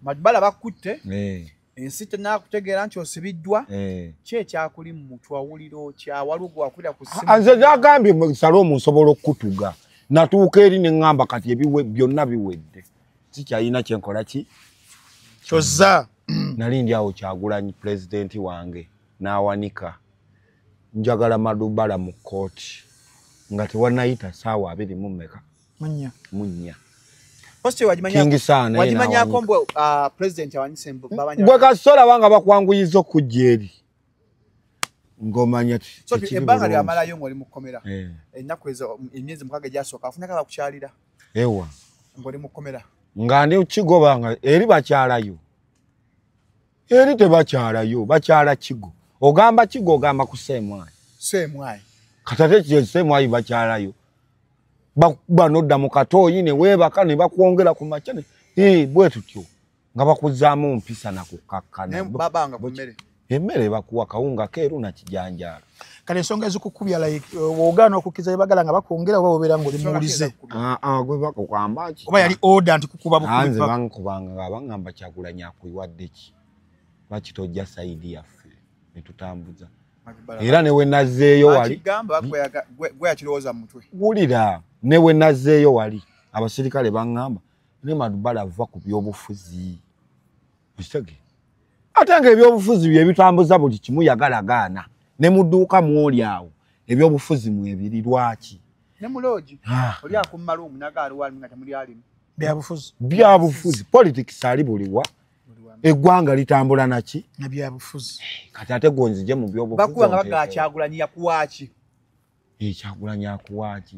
Madubala bakutte ensi tenakutegeera nti osibiddwa ki ekyakuli mu mutwe awuliro kyawaliwo gwakulira ku ssimu nze gyagambye Salome nsobola okutuga natuuka eri ne ŋŋamba kati ebiwe byonna biwedde sikyalina kyenkola ki kyozza nali ndi awo Kyagulanyi pulezidenti wange n'awanika njagala Madubala mu kkooti nga tewanayita ssaawa 2 mu mmeka munnya Posti wajimanya kombo president awanise babanya gwe kasola banga bakwanguyiza okujja eri ngomanya so ebanga lya malayo ngoli mukomera ennaku ezo emyezi mukaga gyasooka afuna kala kukyalira ewa ngoli mukomera nga ndi kigobanga eri bakyalayo eri tebakyalayo bakyala kigo ogamba kigo ogamba ku semwayi katate kye semwayi bakyalayo banodda mu katooyi ne weebaka ne bakwongera ku machane bwe tutyo nga bakuzaamu mpisa na kukakkana babanga kumere emmere bakuwa kawunga keeru na kijanjalo kale ensonga ezikukubya like woogana okukiza bagala nga bakwongera oba obeera ng'oli muwulize gwe bakukwamba ki oba yali order nti kukuba bukubi nze bankubanga nga baŋŋamba Kyagulanyi akuyiwadde ki lwaki tojja sayidi yaffe ne tutambuza era newe nazzeeyo wali gwe yakirowooza mu mutwe wulira newe nazzeeyo wali abasirikale baŋŋamba ne Madubala ava ku byobufuzi bisege ate nga ebyobufuzi bye bitambuza buli kimu yagalagaana ne mudduuka mwoli awo ebyobufuzi mwebiri lwaki ne muloji oli akummala omunagaali wali nga temuli alimu byabufuzi politics ali buliwa eggwanga litambula naki na byabufuzi kati ate gonzije mu byobufuzi bakuwa nga baga Kyagulanyi yakuwaaki Kyagulanyi akuwaaki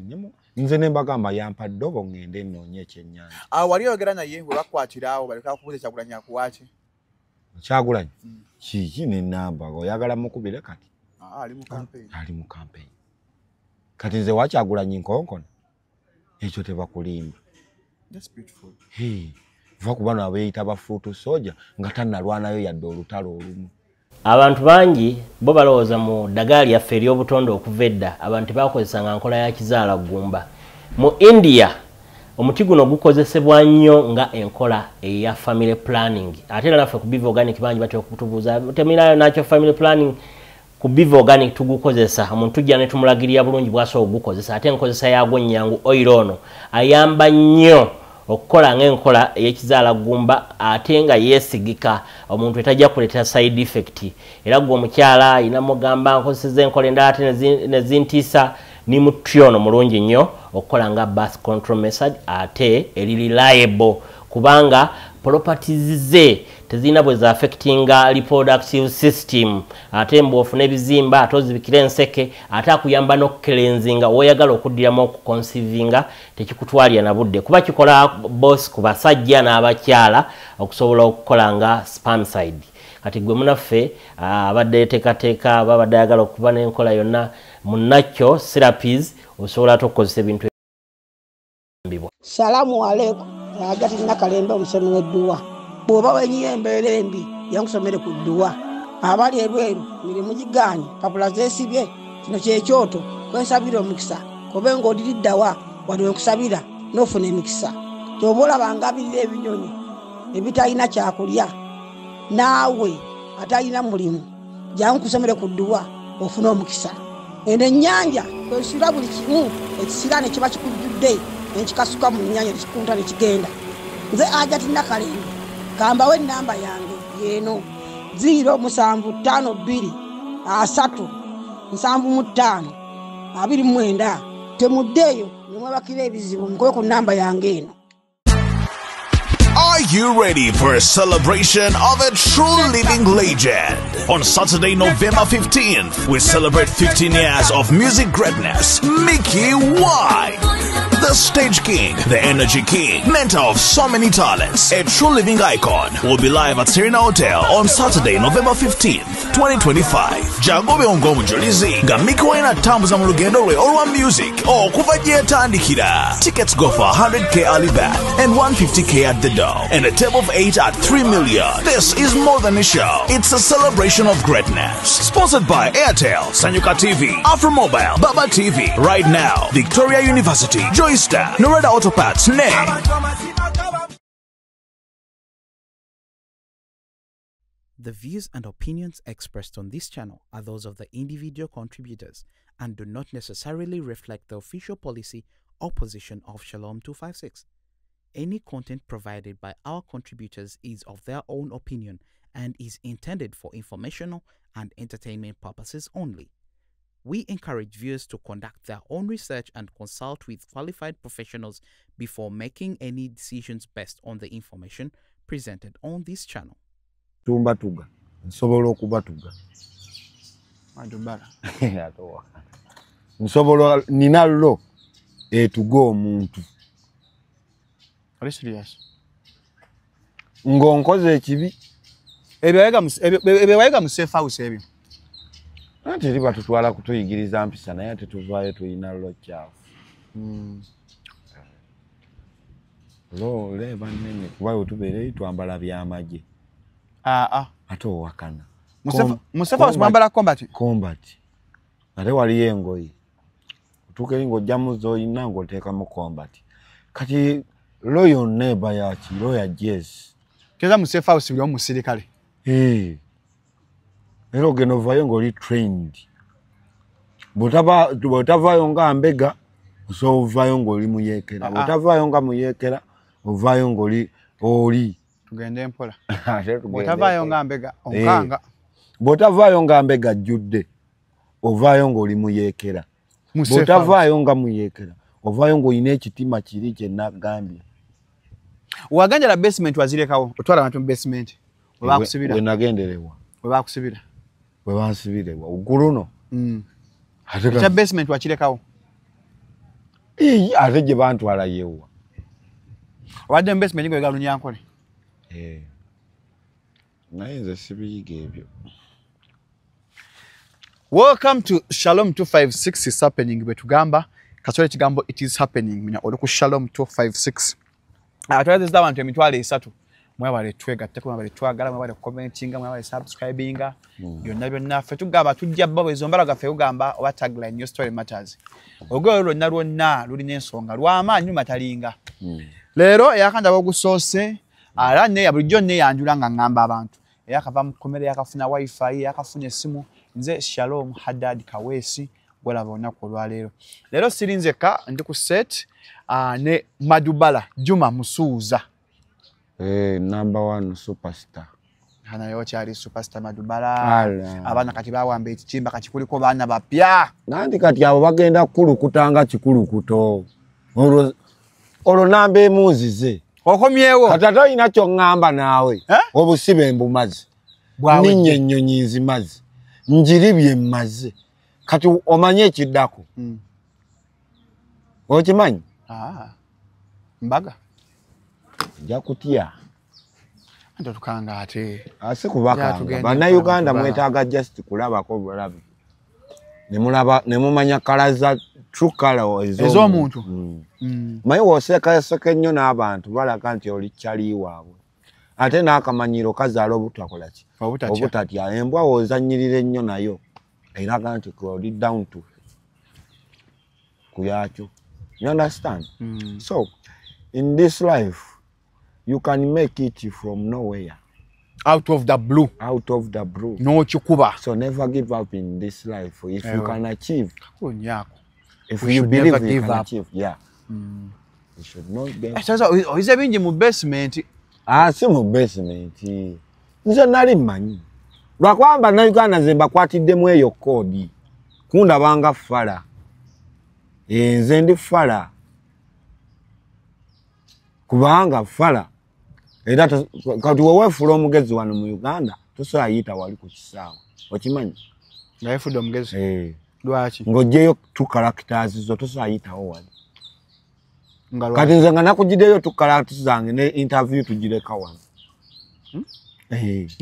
nze ne mbagamba yampa ddobo ngende nnoonye ekyennyanja wali oyogera naye bwe bakwatira awo baleka kubuuza Kyagulanyi akuwaaki Kyagulanyi kiki n'ennamba oyagala mukubire kati ali mu campaign kati nze wa Kyagulanyi nkonkona ekyo tebakulimba va kuba nabeeyita bafuutu soja nga tannalwanayo yadde olutalo olumu abantu bangi bo balowooza mu ddagaali yaffe ery'obutonde okuva edda abantu bakozesanga nkola ya kizaala ggumba mu India omuti guno gukozesebwa nnyo nga enkola eya family planning ate era naffe ku Biva Organic bangi batya okutubuuza temirayo nakyo family planning ku Biva Organic tugukozesa omuntu tujja ne tumulagirira bulungi bw'asobola okugukozesa ate enkozesa yaagwo nnyangu oil ono ayamba nnyo okukola ng'enkola ey'ekizaala ggumba ate nga yeesigika omuntu etajja kuleeta side effect era gwe omukyala ayina mugamba nkozeseza enkola endala ate nezintiisa ni mutyono mulungi nnyo okukola nga birth control method ate eri reliable kubanga properties ze tezina bwe za affectinga reproductive system ate mbofu n'ebizimba ate ozibikira enseke ate akuyamba n'okukelenzinga oyagala okuddiramu okuconcevinga tekikutwalira na budde kuba kikola boss ku basajja n'abakyala okusobola okukola nga spermicide kati gwe munaffe abadde teekateeka babadde ayagala okuba n'enkola yonna munakyo therapies osobola okukozesa ebintu ebyo. Salamu alaikum agati nakalembe omusomi w'edduwa bw'oba wenyiyo embeera embi yankusomere ku dduwa abali ebweru mirimu gigaanyi papula zeesibye kino kyekyoto kwensabira omukisa kobe ng'odiriddawa wali wenkusabira n'ofuna emikisa kyoba olabanga abirira ebinyonyi ebitalina kyakulya naawe atalina mulimu jankusomere ku dduwa ofuna omukisa eno ennyanja kwesira buli kimu ekisira ne kiba kikujjudde nekikasuka mu nnyanja nekikunta nekigenda nze agati nakalembe kambawo ennamba yange yeeno 075237529 temuddeeyo nemwebakira ebizibu mukoye ku nnamba yange eno. Are you ready for a celebration of a true living legend? On Saturday, November 15th, we celebrate 15 years of music greatness. Mickey Y, the stage king, the energy king, mentor of so many talents, a true living icon, will be live at Serena Hotel on Saturday, November 15th, 2025. Jagobe ongo mujulizi, nga Mickey Y na tambuza mu lugendo lwe olwa music, okuva gye yatandikira. Tickets go for 100k early bird and 150k at the door, and a table of 8 at 3 million. This is more than a show. It's a celebration of greatness. Sponsored by Airtel, Sanyuka TV, Afromobile, Baba TV, Right Now, Victoria University, Joystar, Norada Auto Parts, NE. The views and opinions expressed on this channel are those of the individual contributors and do not necessarily reflect the official policy or position of Shalom 256. Any content provided by our contributors is of their own opinion and is intended for informational and entertainment purposes only. We encourage viewers to conduct their own research and consult with qualified professionals before making any decisions based on the information presented on this channel. Tumbatuga nsobola okubatuga Madubala atowa nsobola ninallo etuga omuntu. Are you serious? Ngonkoze ekibi ebyo wayega mu safe house ebyo ate liba tutwala kutuyigiriza mpisa naye ate tuvaayo tuyina llo kyafu. Lo leba nene kubayo tubeere twambala byamaje. Ate owakana Musafa osmambala combat ate waliyo engoyi otuuka eri ng'ojjamu z'olina ng'oteeka mu combat kati loyo neba yaki loya jazz keza mu safe house byo musirikale era ogenda ovaayo ng'oli trained bw'otavaayo nga mbega osobola ovaayo ng'oli muyeekera bw'otavaayo nga muyeekera ovaayo ng'oli tugende mpola bw'otavaayo nga mbega onkanga bw'otavaayo nga mbega ajjudde ovaayo ng'oli muyeekera bw'otavaayo nga muyeekera ovaayo ng'olina ekitima kiri kye nagambye. Waganjala basement wazirekawo otwala abantu mu basement webakusibira we nagenderewa webakusibira we bansibirewa uguluno ate basement wakirekawo ate gye bantwala yewa wadde mu basement ngo egalunyankole naye nze sibiyiga ebyo. Welcome to Shalom 256 is happening betugamba kasole kigambo it is happening mina oluku Shalom 256 atwazeza abantu emitwalo 3 mwabale twegatte ko mwabale twagala mwabale commentinga mwabale subscribinga byonna ffe tugamba tujja babo ezombala gaffe ugamba oba tagline your story matters ogolo lwonna lulina ensonga lw'amaanyi matalinga leero yakanda bagusose ala ne yabulijjo ne yanjula nga ngamba abantu yakava mu komere yakafuna wifi yakafuna esimu nze Shalom Haddad Kawesi gwala bona ko lwaleero leero sirinzeka ndi ku set ne Madubala Juma Musuuza number 1 superstar hana yo kyali superstar Madubala abana kati bawamba ekimba kati kuliko bana bapya nandi kati abo bagenda kulukutanga kikulukuto olwo nambe muzize okomyewo katata ina kyo ngamba nawe obusibe mbumazi ninye nnyonyi nzimazi njiribye mmaze kati omanye ekiddako okimanyi mbaga nja kutya ndo tukanga ate ase kubakanga bannayuganda mwetaaga just kulabako bulabi ne mumanya kalaza true color ez'omuntu maye wooseka nnyo n'abantu balaga nti oli kyali waabwe ate n'akamanyiro kazaala obutakola ki obutatya embwa woozannyirira ennyo nayo eraga nti oli down to kuyakyo. You understand? So in this life you can make it from nowhere, out of the blue no chikuba. So never give up in this life if you can achieve. If we you believe you can up. achieve, you should not be. Sasa oize bingi mu basement si mu basement nze nali mmanyi lwakwamba Uganda zemba kwatiddemu eyo kodi kundabanga fala nze ndi fala kubanga fala era kati weweefula omugezi wano mu Uganda tosobola yita wali ku kisaawe okimanyi ngaefudde omugezi lwaki ng'oggyeyo two characters zo tosobola yitawo wali kati nze nga nakugideyo two characters zange ne interview tugireka wano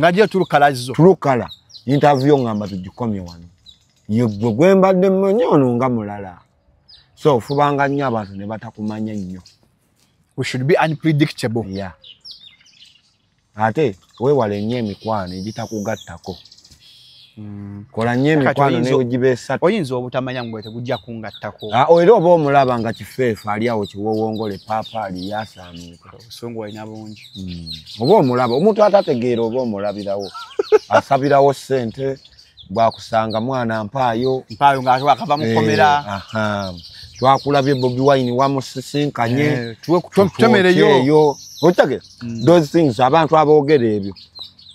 ngaje tulukalazo tulukala interview ngamba tugikomye wano yegwe gwembadde mmonyono nga mulala so fubanga nnyo abantu ne batakumanya nnyo. We should be unpredictable. Ate weewale nnyo emikwano egitakugattako kola nnyo emikwano ne ogibesa oyinza obutamanya ngwete kujja kungattako era oba omulaba nga kifeefu ali awo kiwowongole paapaali yasaamiika obusongo walina bungi oba omulaba omuntu atategeera oba omulabirawo asabirawo ssente bwakusanga mwana mpaayo nga akava mu kkomera twakulabye Bobi Wine wamusisinkanye tutemereyo otage those things abantu aboogera ebyo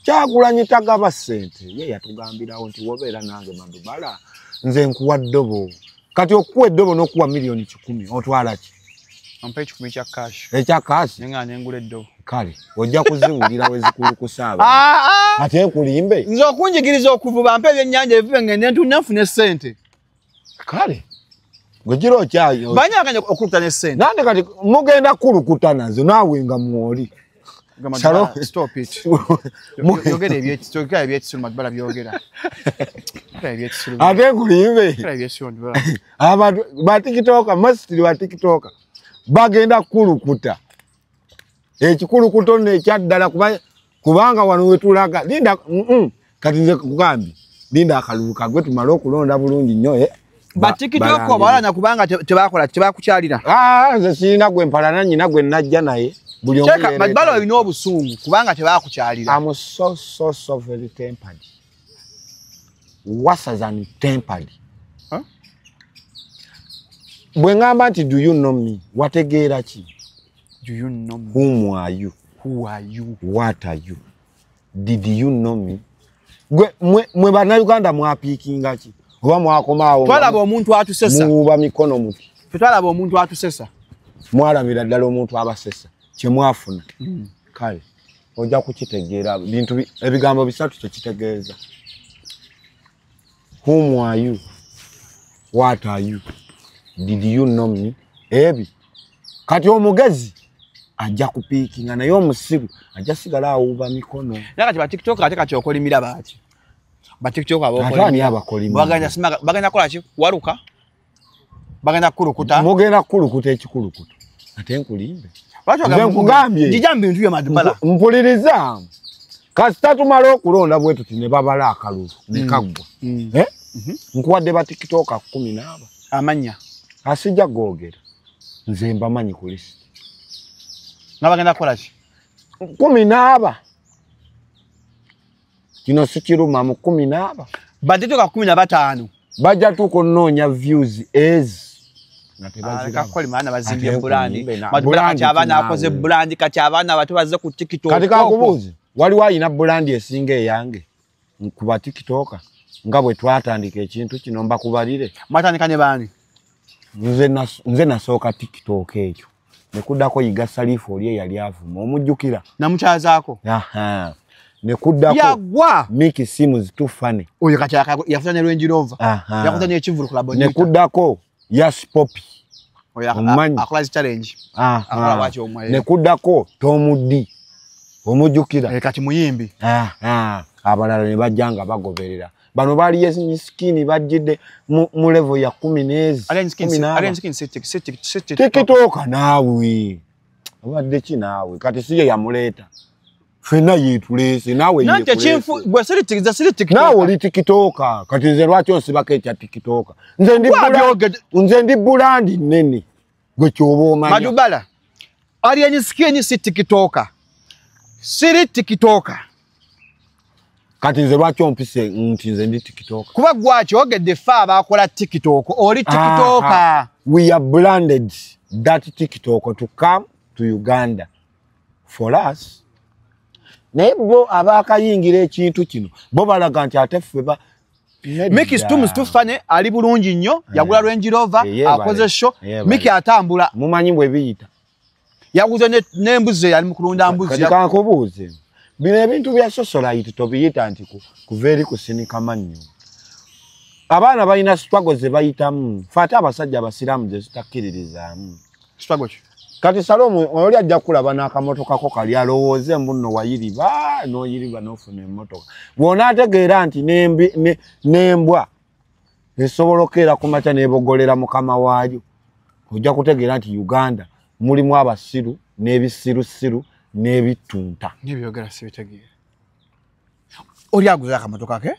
Kyagulanyi tagaba ssente ye yatugambirawo nti wobeera nange Madubala nze nkuwa ddobo kati okuwa eddobo n'okuwa milioni 10 otwala ki ampa 10 kya cash ekya cash nenga nengula eddobo kale ojja kuziwulira wezikulukusa ate nkulimbe nze okunjigiriza okuvuba ampa ebyennyanja ebive ngende ntunafune ssente kale gwegiro kyayo banyaganya okulukuta ne ssente nande kati mugenda kulukuta nazo naawe nga mwoli stop it yogera ebyekisulu Madubala byogera ate nkulimbe abantu batikitoka masitiri batikitoka bagenda kulukuta ekikulukuto nekyaddala kubanga wano wetulaga linda kati nze kugambye linda akalulu kagwe tumale okulonda bulungi nnyo batikitoko balanya kubanga tebakola tebakukyalira nze sirina gwe mpalana nnyina gwe najja naye buli omu Madubala olina obusungu kubanga tebakukyalira I'm so very tempered worse than tempered bwe ngamba nti do you know me wategeera ki do you know me whom are you what are you did you know me gwe mwe bannayuganda mwapiikinga ki oba mwakomaawo twalaba omuntu atusesa muba mikono muti twalaba omuntu atusesa mwalamira ddala omuntu abasesa kyemwafuna kale ojja kukitegeera bintu ebigambo bisatu kyekitegeeza whom are you what are you did you know me ebi kati omugezi ajja kupiikinga naye omusiru ajja sigala awuba mikono nakati ba TikTok ate kati okolimira baaki ba TikTok bagenda kola ki waluka bagenda kulukuta mugenda kulukuta ekikulukuta ate nkulimbe nkugambye njijambi bintu bya Madubala mpuliriza kasita tumala okulonda bwe tuti ne babala akalulu ne kaggwa nkuwadde ba TikTok 10 amanya asijja googera nze mbamanyi ku list nabagenda kola ki 10 kino sikiruma mu 10 ba TikTok 15 bajja tukunoonya views kakoli maana bazimbye brand Madubala kati abaana akoze brand kati abaana abato bazze ku TikTok kati kakubuuzi waliwo ayina brand esinga eyange kuba TikTok nga bwe twatandika ekintu kino mbakubalire mwatandika ne baani nze nasooka TikTok ekyo nekuddako yiga Salifu oli eyali avuma omujjukira namukyazaako nekuddako yagwa Mickey Sims tufane oyo kati yafuna ne Range Rover yakoze n'ekivulu kulabo nekuddako Yes Poppy akola challenge akola wachi omwe nekuddako Tomudi omujjukira kati muyimbi abalala ne bajjanga bagoberera bano bali yesikini bajjidde mu level ya 10 TikTok naawe obadde ki naawe kati siye yamuleeta fena yetulese naawe nante chimfu gwe siri TikTok naawe oli TikTok kati nze lwaki onsibako ekya TikTok nze ndi bulandi nnene gwe kyoba omanya Madubala ali enyisikini si TikTok siri TikTok kati nze lwaki ompise nti nze ndi TikTok kuba gwaki ogedde fa abakola TikTok oli TikTok we are branded that TikTok to come to Uganda for us naye bo abakayingira ekintu kino bo balaga nti ate ffe Mickey Sims tufane ali bulungi nnyo yagula Range Rover akoze show Mickey atambula mumanyi bwe biyita yaguze n'embuzi yali mukulunda mbuzi kati kankubuuze bino ebintu bya socialite tobiyita nti kuva eri kusinika mannyo abaana balina struggle ze bayitamu fate abasajja abasiraamu ze zitakkiririzaamu struggle kati Salomo oli ajja kulaba n'akamotoka ko kali alowooze mbuno wayiriba n'oyiriba n'ofuna emmotoka bw'ona ategeera nti n'embwa esobola okukeera ku makya n'ebogolera mukama waayo ojja kutegeera nti Uganda mulimu abasiru n'ebisirusiru n'ebitunta n'ebyogera sibitegeera oli aguze akamotoka ke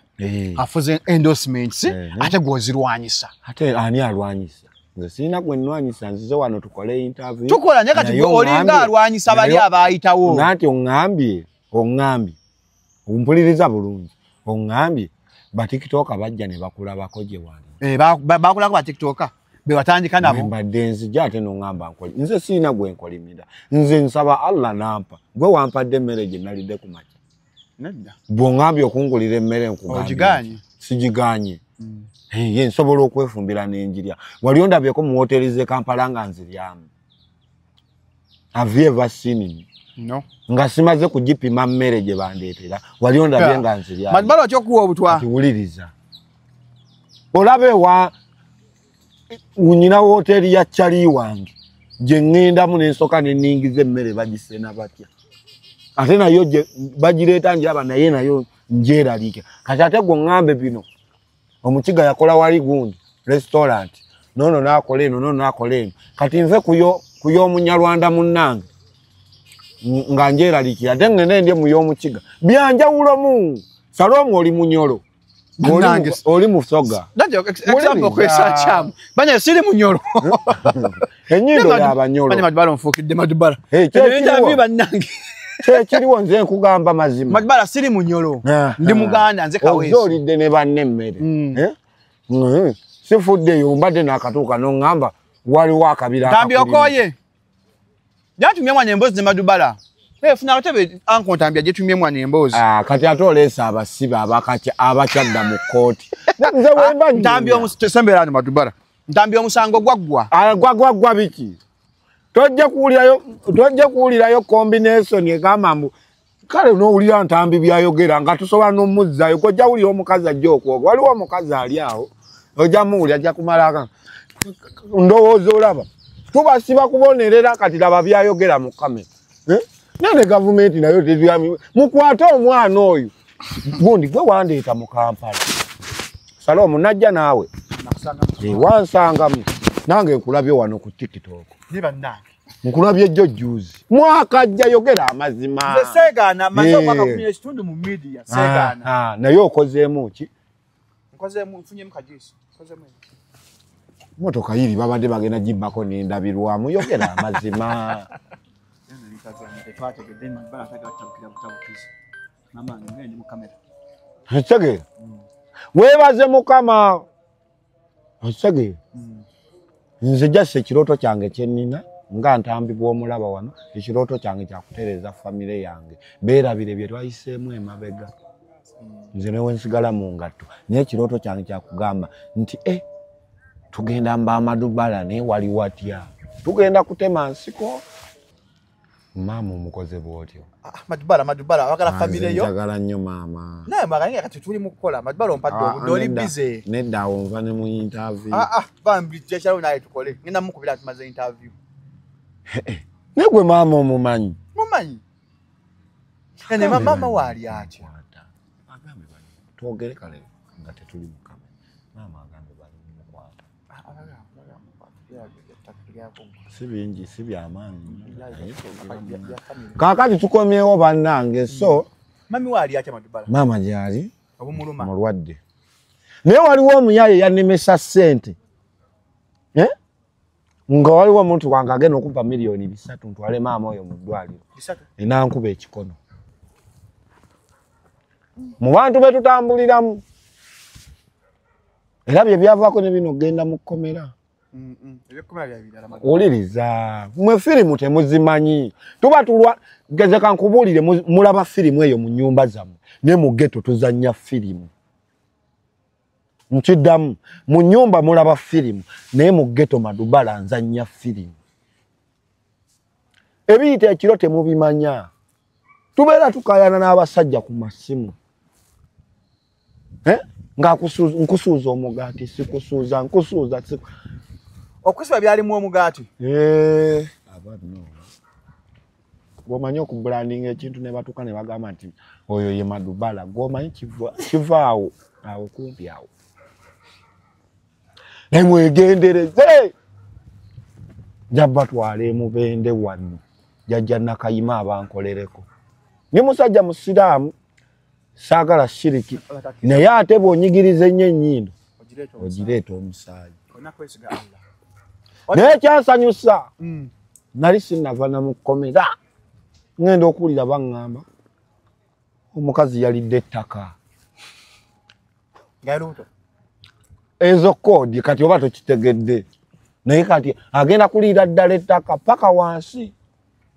afuze endorsements ate gwozirwanyisa ate ani alwanyisa nze sirina gwe nnwanyisa nzize wano tukole interview tukola nye kati olinga alwanyisa bali abayitawo nati oŋŋambye Umpuliriza bulungi. Ongambye ba TikTok abajja ne bakulabako gye wali. Bakulako ba TikTok. Be watandika nabo. Mbadde nzija ate n'ongamba nkole. Nze sirina gwe nkolimira. Nze nsaba Allah nampa. Gwe wampadde emmere gye nalidde ku makya. Nedda. Bw'ongambye okungulira emmere nkugambye. Ogiganye. Sigiganye. Ye nsobola okwefumbira n'enjirya. Wali ondabyeko mu hoteli z'e Kampala nga nziryamu. Have you ever seen me? No. Nga simaze kugipima mmere gye bandeetera. Wali ondabye nga nziryamu. Madibala kyokuwa obutwa. Tiwuliriza. Olabe wa unyina hoteli ya chali wange. Gye ngendamu n'ensoka n'enningiza emmere bagisena batya. Ate nayo gye bagireeta njaba naye nayo njeeraliika. Kati ate gwe ngambe bino. Omukiga yakola wali gundi restaurant. Nono nakola eno, nono nakola eno. Kati nve kuyo Omunyarwanda munnange. Nga njeeraliikira ate ngene ndi mu y'omukiga. Byanjawulo mu. Salome oli munyolo. Oli musoga. Najja example kwesa chamu. Banya siri munyolo. Enyindo y'abanyolo. Banya Madibala mfukidde Madibala. Interview bannange. Kiriwo nze nkugamba mazima. Madibala siri munyolo. Ndi Muganda nze kaweesi. Ozolidde ne banne emmere. Sifuddeyo mbadde n'akatuuka n'ongamba waliwo akabira. Tambi okoye. Jatumye mwana embozi ne Madibala. Funa batebe anko Tambya jetumye mwana embozi. Kati ate oleesa abasiba abakyadda mu kooti. Nze wemba Tambya omusembera ne Madibala. Tambya omusango gwaggwa. Gwaggwa biki? Tojja kuwulirayo combination egamba mbu kale n'owulira Ntambi byayogera nga tusobola n'omuzzaayo kojja wulira omukazi ajja okwoga. Waliwo omukazi ali awo ojja muwulira ajja kumalaka. Ndowooza olaba. Tubasiba kubonerera kati laba byayogera mu kamera. Nane gavumenti nayo tebyami. Mukwate omwana oyo. Gundi gwe wandeeta mu Kampala. Salome najja naawe. Wansangamu. Nange nkulabye wano ku TikTok. Niba nange. Nkulabye jjo juzi. Mwaka ajja yogera amazima. Nze seegaana maze mwaka 10 ekitundu mu media seegaana. Naye okozeemu ki? Nkozeemu nfunyemu kajuice. Nkozeemu. Motoka yiri babadde bagenda gibbako n'endabirwamu yogera amazima. Nsege. Weebaze Mukama. Nsege. Nze jasse ekirooto kyange kye nnina nga Ntambi bw'omulaba wano ekirooto kyange kya kutereeza famire yange beerabire bye twayiseemu emabega. Nze newe nsigala mu ngatto naye ekirooto kyange kya kugamba nti tugenda mba Madibala naye wali watya tugenda kutema nsiko. Mama omukoze bwotyo. Madibala wakala famire yo. Njagala nnyo mama. Naye maganye kati tuli mu kukola Madibala ompadde oli busy. Nedda onva ne mu interview. Bambi kyalo naye tukole. Ngenda mukubira tumaze interview. Negwe mama omumanyi. Mumanyi. Ene mama wali atya. Agambe bali. Twogere kale nga tetuli mu kamera. Mama agambe bali mu kwata. Si bingi si byamaanyi. Kaakati tukomyewo bannange so mami wali atya Madibala. Mama gyali obumuluma mulwadde. Naye waliwo omuyaye yanemesa ssente. Nga waliwo omuntu wange agenda okumpa miliyoni 3 ntwale maama oyo mu ddwaliro. Enankuba ekikono. Mu bantu be tutambuliramu. Era bye byavaako ne bino genda mu kkomera. Oliriza. Mwe firimu temuzimanyi. Tuba tulwa gezeka nkubuulire mulaba firimu eyo mu nnyumba zammwe. Ne mu ghetto tuzannya firimu. Nkiddamu mu nnyumba mulaba firimu naye mu ghetto Madibala nzannya firimu. Ebiyita ekiro temubimanya. Tubeera tukayana n'abasajja ku masimu. Nkusuuza omugaati sikusuuza nkusuuza siku. Okusiba byalimu omugaati. Abadno. Gwomanyi okubranding ekintu ne batuka ne bagamba nti oyo ye Madibala. Gwomanyi kivaawo awo kumpi awo. Nemwegendereze. Jabba twale mubende wano. Jajja Nakayima abankolereko. Ni musajja musiraamu saagala shiriki. Naye ate bw'onyigiriza ennyo ennyindo ogireeta omusaayi. Naye kyansanyusa. Nali sinnava na mu kkomera. Ngenda okuwulira baŋŋamba omukazi yalidde ettaka Garuto. Ezo kodi kati oba tokitegedde naye kati agenda kuliira ddala ettaka paka wansi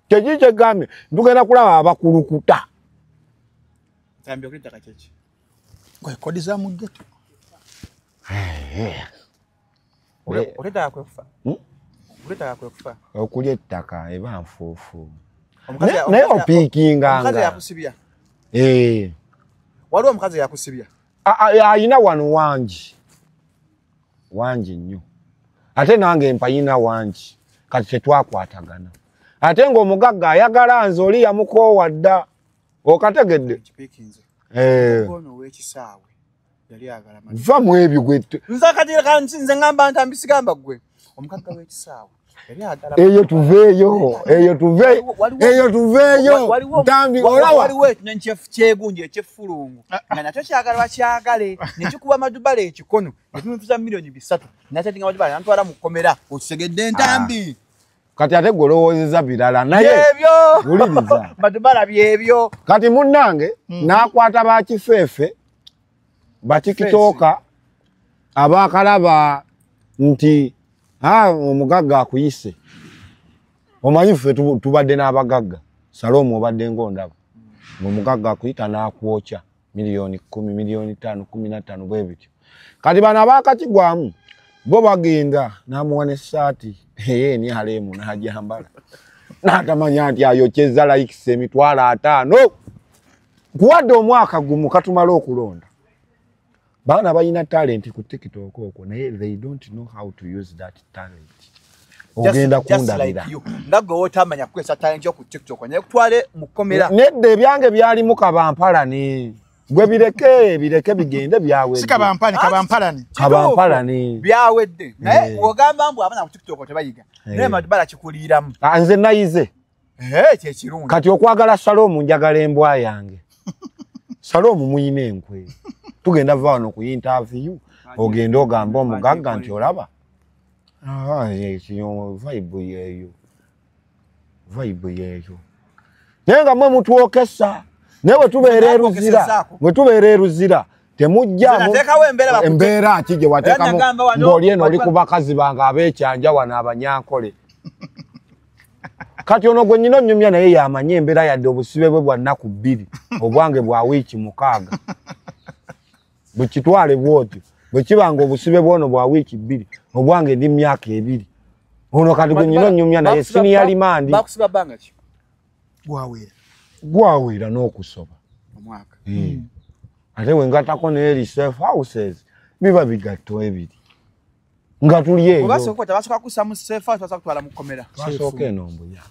tekikye gambe tugenda kulaba abakulukuta Tambio kulitaka chechi. Kwa kodi za mugeto. Oleta kwekufa. Oleta kwekufa. Okulya ettaka eba nfuufu naye opiikinganga omukazi yakusibya. Waliwo omukazi yakusibya. Ayina wano wangi nnyo ate nange mpayina wangi kati tetwakwatagana ate ng'omugagga ayagala nze oli yamukoowa dda okategedde ono w'ekisaawe yali agala va mu ebyo gwe nze ngamba ntambisigamba gwe omugagga w'ekisaawe yali agala eyo tuveeyo ntambi olawa waliwo ekinyonyi kyegunje ekyeffulungu nga nakyo kyagala bakyagale ne kikuba Madubala ekikono ekimutuza milioni 3 nakyo tinga Madubala nantwala mu kkomera okisegedde entambi kati ate golowoozeza birala naye wuliriza Madubala byebyo kati munnange n'akwata bakifeefe batikitooka abakalaba nti omugagga akuyise omanyi ffe tubadde n'abagagga Salome obadde ng'ondaba ng'omugagga akuyita n'akwokya milioni 10 milioni 5 15 bwe bityo kati bano abaakakigwamu bo bagenda n'amuwa n'essaati ey'eni alemu n'ajambala n'atamanya nti ayokyezza layikisi emitwalo 5 kuwadde omwaka gumu katumala okulonda baana balina talent ku TikTok okwo naye they don't know how to use that talent ogenda kundabira ndagwe wotamanya kwesa talent yo ku TikTok naye kutwale mu komera nedde ebyange byali mu kabampalani gwe bireke bigende byawe kabampalani byawedde naye ogamba mbu abana ku TikTok tebayiga naye Madubala kikuliiramu nze nayize kyekirungi kati okwagala Salome njagala embwa yange Salome muyina enkwe tugenda va wano ku interview ogenda ogamba omugagga nti olaba vibe yeeyo naye nga mwe mutwokesa naye bwe tubeera eruzira temujjamu embeera ki gye wateekamu ng'oli eno oli ku bakazi bange abeekyanja wano abanyankole kati ono gwe nnyina onnyumya naye yamanye embeera yadde obusibe bwe bwa nnaku 2 obwange bwa wiiki 6 bwe kitwale bwotyo bwe kibanga obusibe bwono bwa wiiki 2 obwange ndi myaka 2 ono kati gwe nnyina onnyumya naye siniya limandi bakusiba banga ki gwawera n'okusoba omwaka ate wengatako n'eri safe houses biba bigatto ebiri nga tuli eyo basoka kussa mu safe house basoka kutwala mu kkomera basooka eno mbuya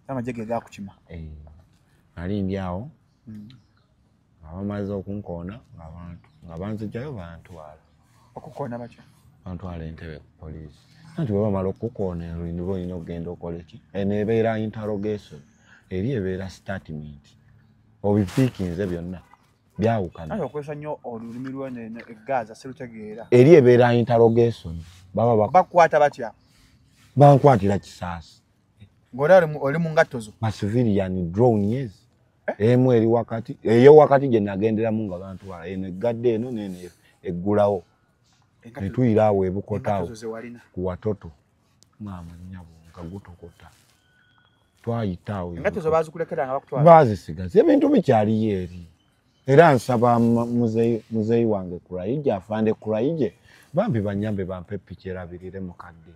amajege gakukima ali ndi awo abamaze okunkoona nga banzijjayo bantwala okukoona batya bantwala Entebbe ku poliisi anti bwe bamala okukoona olina olina okugenda okola ki eno ebeera interrogation eri ebeera statement obipiikinze byonna byawukana ayo okozesa nnyo olulimi lw'eno eggaza serutegeera eri ebeera interrogation baba bakwata batya bankwatira kisaasi ng'oli oli mu ngatto zo civilian drone yes emu eri wakati eyo wakati gye nagenderamu nga bantwala eno eggadde eno neno eggulawo netuyira awo ebukotaawo ku watoto maama nnyabo nga gutokota twayitaawo engatto zo bazikulekera nga bakutwala baazisigaza ebintu bikyaliyo eri era nsaba muzeeyi wange Kuraije afande Kuraije bambi banyambe bampe piki erabirire mukadde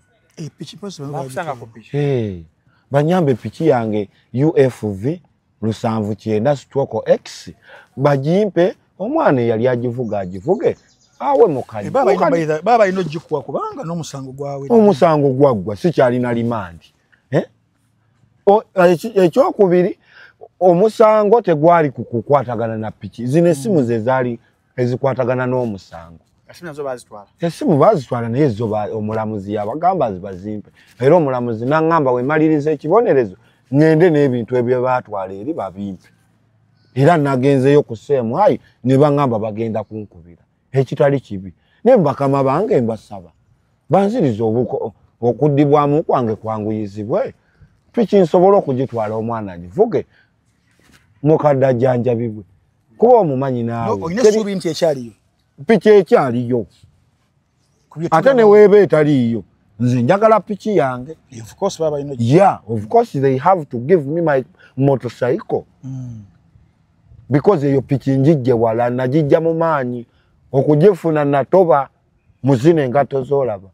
banyambe piki yange UFV 79/X bajimpe omwana yali agivuge awe mukadde baba ino jikuwa kubanga n'omusango gwawe omusango gwaggwa sikyalina limandi ekyokubiri omusango tegwali kukwatagana na piki zino essimu ze zaali ezikwatagana n'omusango essimu baazitwala naye zo omulamuzi yabagamba zibazimpe era omulamuzi n'aŋŋamba wemaliriza ekibonerezo ngende n'ebintu ebyo baatwala eri babimpe era nagenzeyo ku seemwayi ne baŋŋamba bagenda kunkubira ekitali kibi naye bakama bange mbasaba banziriza okuddibwamu kwange kwanguyizibwe piki nsobola okugitwala omwana agivuge mukadda janja bibwe kuba omumanyi naawe oyina suubi nti ekyaliyo piki ekyaliyo ate ne weeba etaliyo nze njagala piki yange of course baba ino yeah of course they have to give me my motorcycle because eyo piki njijje wala najijja mu maanyi okujifuna natoba muzine engato zolaba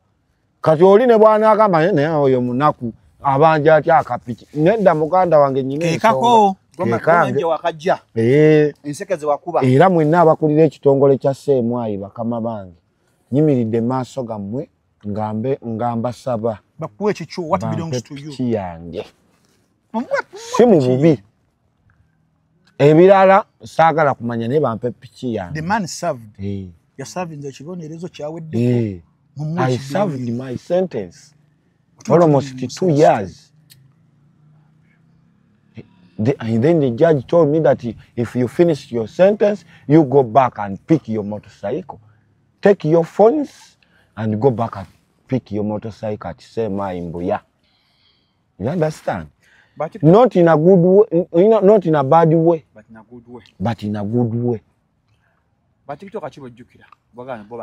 kati oli ne bwana agamba naye oyo munaku abanja atya akapiki nedda muganda wange nyine ekako gomanje wakajja ensekeze wakuba era mwenna abakulira ekitongole kya Ssemwayi bakama bange nyimiridde maaso gammwe ngamba saba bakuwe ekicu what belongs to you yange si mu bubi ebirala saagala kumanya ne bampe piki yange the man served ya serving the kibonerezo kyawedde I served my sentence almost 2 years. And then the judge told me that if you finish your sentence, you go back and pick your motorcycle. Take your phones and go back and pick your motorcycle at Ssemwayi Mbuya. You understand? But not in a good way, not in a bad way. But in a good way. But in a good way. But TikTok achibo jukira.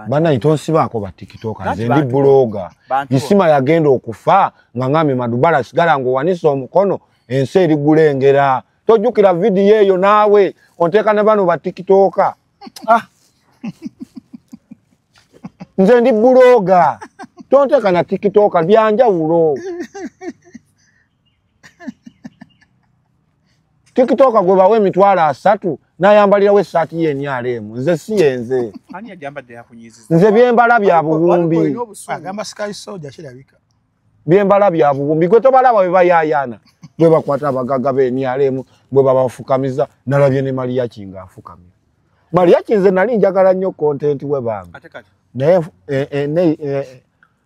Bana itonsibaako ba TikTok nze ndi bloga isima yagenda okufa ngangame madubala sigala ngo wanisa omukono ense eri gulengera tojukira video eyo naawe onteka ne bano ba TikTok nze ndi bloga tonteka na TikTok byanja wulo TikTok gwe bawe emitwalo 3 nayambalira we sati yenyalemu nze siyenze ani yajambadde yakunyiziza nze byembala bya buwumbi agamba Sky Soldier kirabika byembala bya buwumbi gwe tobalaba we bayayana bwe bakwata abagaga benyalemu bwe babafukamiza nalabye ne Maria Kinga afukamira Maria Kinze nali njagala nnyo content we banga ate kati naye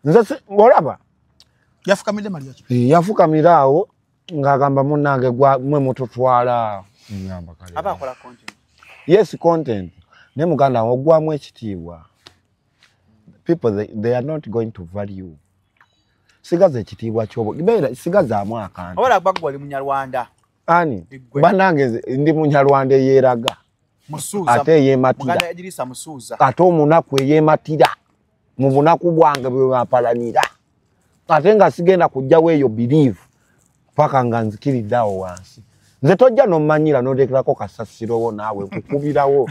nze olaba yafukamira Maria Kinga yafukamiraawo ngagamba munange gwa mwe mututwala nyamba kale aba akola content yes content ne muganda ogwamu ekitiibwa people they are not going to value sigaze ekitiibwa kyobo gibera sigaza amwaka andi ola gbagwa ali munyarwanda ani banange ndi munyarwanda yeraga musuza ate yematira muganda Idrisa musuza ate omunaku yematira mu bunaku bwange bwe bapalanira ate nga sigenda kujjawo eyo believe paka nga nzikiriddawo wansi nze tojja nomanyira notekerako kasasiro wo naawe kukubirawo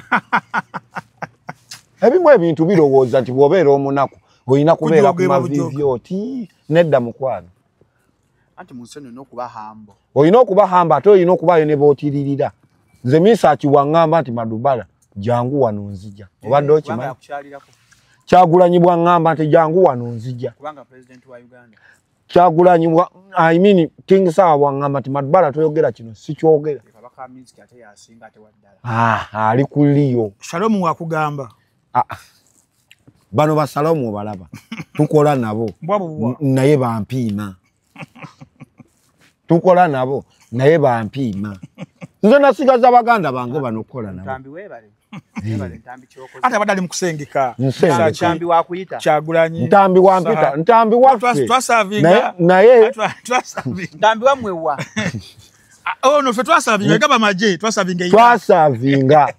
ebimu ebintu birowooza nti bw'obeera omunaku olina kubeera ku mavivyo ti nedda mukwano anti munseno n'okuba hambo olina okuba hamba ate olina okubaayo ne bootiririra nze misaaki waŋŋamba nti Madubala jangu wano nzija obadde okimanyi Kyagulanyi bwaŋŋamba nti jangu wano nzija kubanga president wa Uganda Kyagulanyi I mean King Sawa bwaŋŋamba nti Madubala toyogera kino si kyogera kabaka Music ate yasinga ate waddala ali kuliyo Shalom wakugamba bano ba Salomu obalaba tukola nabo naye bampiima tukola nabo naye bampiima nze nasigaza baganda bange bano kola nabo ntambi webale ntambi kyoko ate badali mukusengeka ntambi wakuyita Kyagulanyi ntambi wampita ntambi waffe twasavinga naye twasavinga ntambi wamwewa no fe twasavinga gaba maje twasavinga twasavinga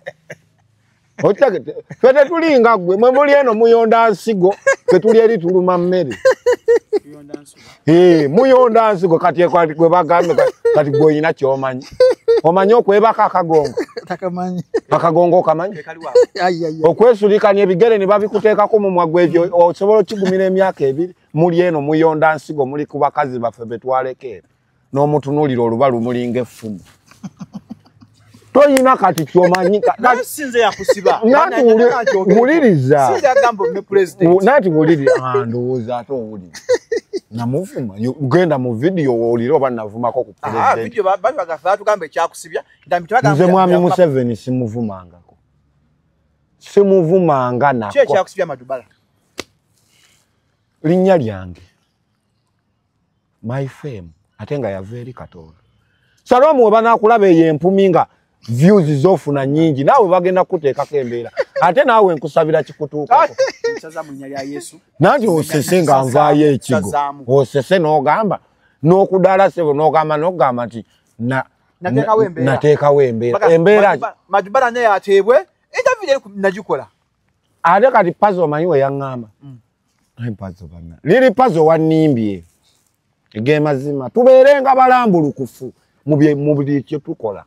Otage fete tulinga gwe mwe muli eno muyonda nsigo fetuli eri tuluma mmere muyonda nsigo muyonda nsigo kati gwe bagambe kati gwe ina kyomanyi omanyi okwebaka akagongo takamanyi akagongo kamanyi okwesulika n'ebigere ne babikuteekako mu mwagwevyo osobola kigumira emyaka 2 muli eno muyonda nsigo muli ku bakazi baffe betwalekera n'omutunulira olubalu mulinga effumu toyina kati kyomanyi sinze yakusiba nati wuliriza sinze agambo me president nati wuliriza ndowooza ate owulira namuvuma genda mu video wulira oba navumako ku president video babaga tugambe kyakusibya nze mwami Museveni simuvumangako simuvumanga nako kye kyakusibya Madubala linnya lyange my fame ate nga yava eri Katonda Salomu weba nakulaba ey'empuminga views zofuna nyingi nawe bagenda kuteekako embeera ate naawe nkusabira kikutuukako nsaza mu nnya lya Yesu nanti osese nga nvaayo ekigo osese n'ogamba n'okudala sebo n'ogamba nti nateekawo embeera Majubala naye ateebwe interview najikola ate kati puzzle manyi we yaŋŋamba puzzle bana liri puzzle wannimbye ege mazima tubeerenga balambulukufu mu buli kye tukola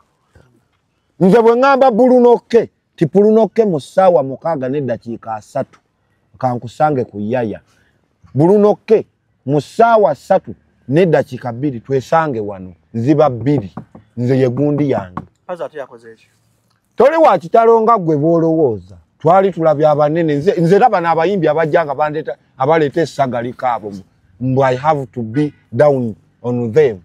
nze bwe ŋŋamba bulunokke tipulunokke mu ssaawa 6:3 kankusange ku yaya bulunokke mu ssaawa 3:2 twesange wano ziba 2 nze ye gundi yange toli wa kitalo nga gwe boolowooza twali tulabya abanene nze laba n'abayimbi abajjanga bandeta abaleeta essagali kaabo mbu I have to be down on them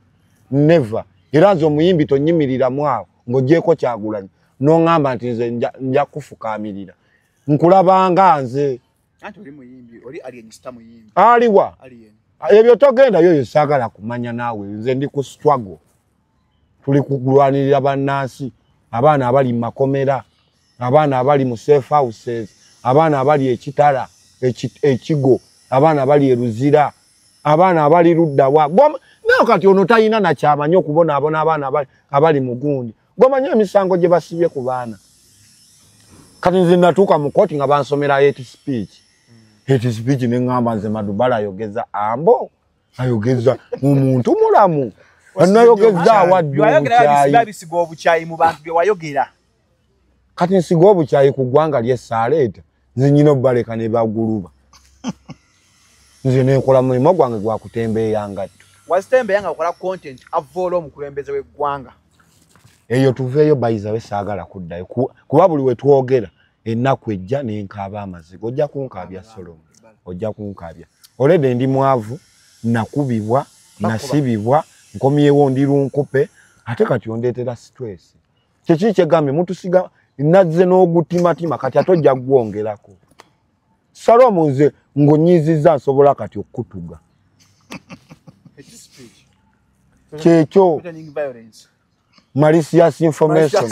never era nze omuyimbi tonyimiriramu awo ng'ogyeko Kyagulanyi n'oŋŋamba nti nze nja kufukaamirira nkulabanga nze aliwa ebyo togendayo yo saagala kumanya naawe nze ndi ku struggle tuli kulwanirira bannansi abaana abali mu makomera abaana abali mu safe houses abaana abali ekitala ekigo abaana abali eruzira abaana abali luddawa nayo kati ono talina nakyamanyi okubonaabona abaana abali mu gundi gwomanyi emisango gye basibye ku baana kati nze natuuka mu kooti nga bansomera hate speech ne ŋŋamba nze Madubala ayogeza ambo ayogeza omuntu mulamu anayogeza awadde obukyayi mu bantu bye wayogera kati nsiga obukyayi ku ggwanga ly'essaaleeta nze nyina obbaleka ne baguluba nze nenkola mulimu gwange gwa kutembeeya ngatto wazitembeeya nga okola content avoola omukulembeze w'eggwanga eyo tuveeyo bayiza we saagala kuddayo kuba buli we twogera ennaku ejja nenkaaba amaziga ojja kunkaabya Solomon ojja kunkaabya olede ndi mwavu nakubibwa nasibibwa nkomyewo ndi lunkupe ate kati ondeetera stress kyeki kyegambe mutusiga nazze n'ogutimatima kati ate ojja gwongerako Solomon nze ng'onyiizizza nsobola kati okutuga kyekyo malicious information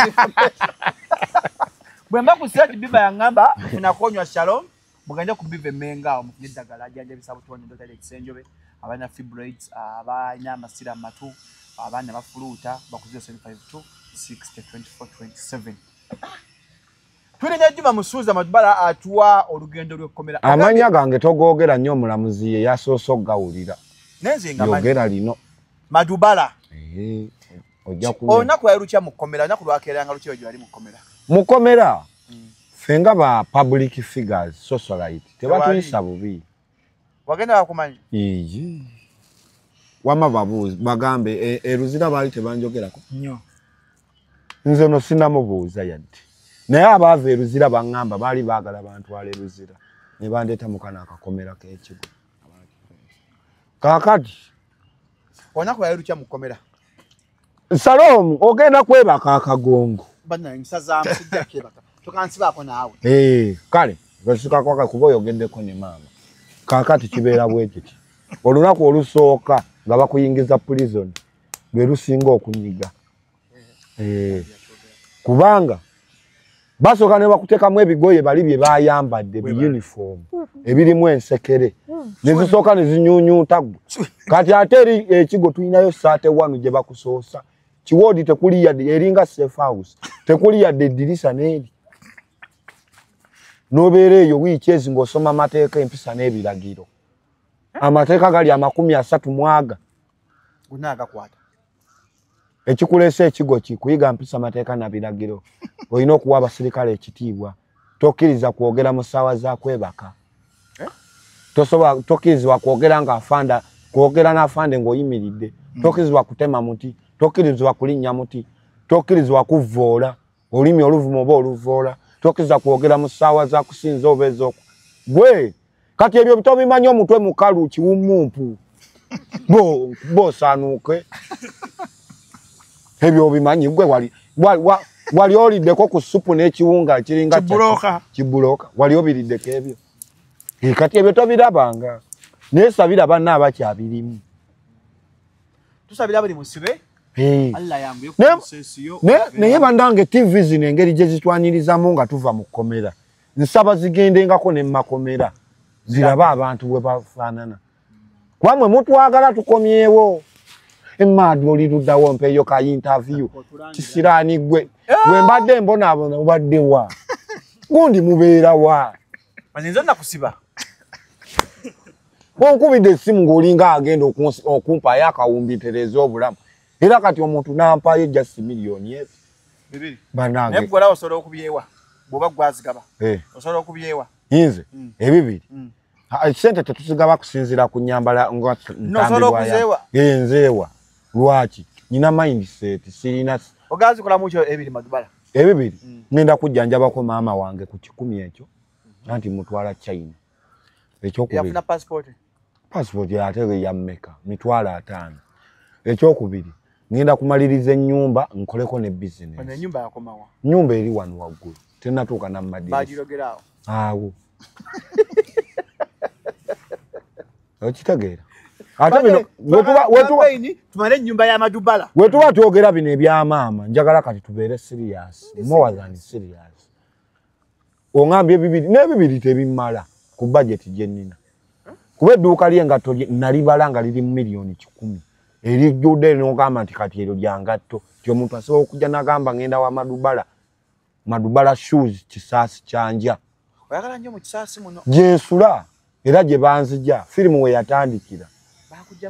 bwemba ku search biba yangamba tunakonywa Shalom muganja ku bive menga omufune eddagala ajjanjabisa butonde Dr. Kisenjobe abana fibroids abanya amasira matu abana bafuluuta bakuziyo 752 60 24 27 Tulina Juma Musuuza Madubala atuwa olugendo lw'ekkomera amanya gange togoogera nnyo omulamuzi ye yasoosa okugawulira nenze nga yogera lino Madubala ojja olunaku yalukya mu kkomera olunaku lwakeeranga lukya gye wali mu kkomera mukomera fenga ba public figures socialite tebatuyisa bubi wagenda bakumanyi wama babuuzi bagambe eruzira baali tebanjogerako nnyo nze no sinamubuuza yadde naye abaava eruzira baŋŋamba baali baagala bantwala eruzira ne bandeeta mukana akakomera k'ekigo kaakati olunaku yalukya mu kkomera Salomu ogenda kwebaka akagongo kale gasikakaka kuba oyogeddeko ne maama kaakati kibeera bwe kiti olunaku olusooka nga bakuyingiza prison lwe lusinga okunyiga kubanga basooka ne bakuteekamu ebigoye bali bye bayambadde uniform ebirimu ensekere ne zisooka ne zinyuunyuuta kati ate eri ekigo tulinayo saate wanu gye bakusoosa kiwoodi tekuli yadde eringa safe house tekuli yadde eddirisa n'eri n'obeera eyo wiiki ezi ng'osoma amateeka empisa n'ebiragiro amateeka gali 30 mwaga gunaagakwata ekikuleesa ekigo kuyiga mpisa amateeka na biragiro olina okuwa abasirikale ekitiibwa tokkiriza kwogera mu ssaawa za kwebaka tokkirizibwa kwogera ng'afanda kwogera n'afande ng'oyimiridde tokkirizibwa kutema muti tokkirizibwa kulinnya muti tokkirizibwa kuvvoola olulimi oluvuma oba oluvvoola tokkirizibwa kwogera mu ssaawa za kusinza oba ez'oku gwe kati ebyo bitobimanyi omutwe mukalu kiwummumpu bosaanuuke ebyo obimanyi gwe wali oliddeko ku supu n'ekiwunga kiringa kibulooka wali obiriddeko ebyo kati ebyo tobirabanga naye sabira banna abakyabirimu tusabira buli musibe naye bandange TV zino engeri gye zitwanirizamu nga tuva mu kkomera nsaba zigendengako ne mumakomera ziraba abantu bwe bafaanana kwamwe mutwagala tukomyewo Emmadu oli luddawo mpeeyo ka interview. Kisiraani gwe. Gwe mbadde mbonaabona obadde wa. Gundi mubeera wa. Nze nakusiba. Onkubidde essimu ng'olinga agenda okumpayo akawumbitereza obulamu. Era kati omuntu n'ampayo just miliyoni ezo. Bibiri. Banange. Naye gwe osobola okubyewa. Bw'oba gwazigaba. Osobola okubyewa. Nze ebibiri. Sente tetusigaba kusinziira ku nnyambala nga ntambibwa ya. Nzeewa. Lwaki? Nina mindset sirina. Ogazikolamu kyo ebiri Madubala. Ebibiri. Ngenda kujjanjabako maama wange ku 10 ekyo. Anti mutwala China. Ekyokubiri. Yafuna passport. Passport ate ya Mecca mitwala 5. Ekyokubiri. Ngenda kumaliriza ennyumba nkoleko ne business. Ono ennyumba yakomawa. Nyumba eri wano waggulu. Tenatuuka na madini. Bagirogeraawo. Awo. Okitegeera. Ate bino tumale ennyumba ya Madubala. Wetuba twogera bino ebya maama njagala kati tubeere serious. More than serious. Ongambye ebibiri n'ebibiri tebimala ku budget gye nnina. Kuba edduuka ly'engatto nalibala nga liri miliyoni 10. Erijjudde n'ogamba nti kati eryo lya ngatto. Omuntu asobola okujja n'agamba ngenda wa Madubala. Madubala shoes kisaasi kyanja. Oyagala nnyo mu kisaasi muno. Gyensula era gye banzija firimu we yatandikira.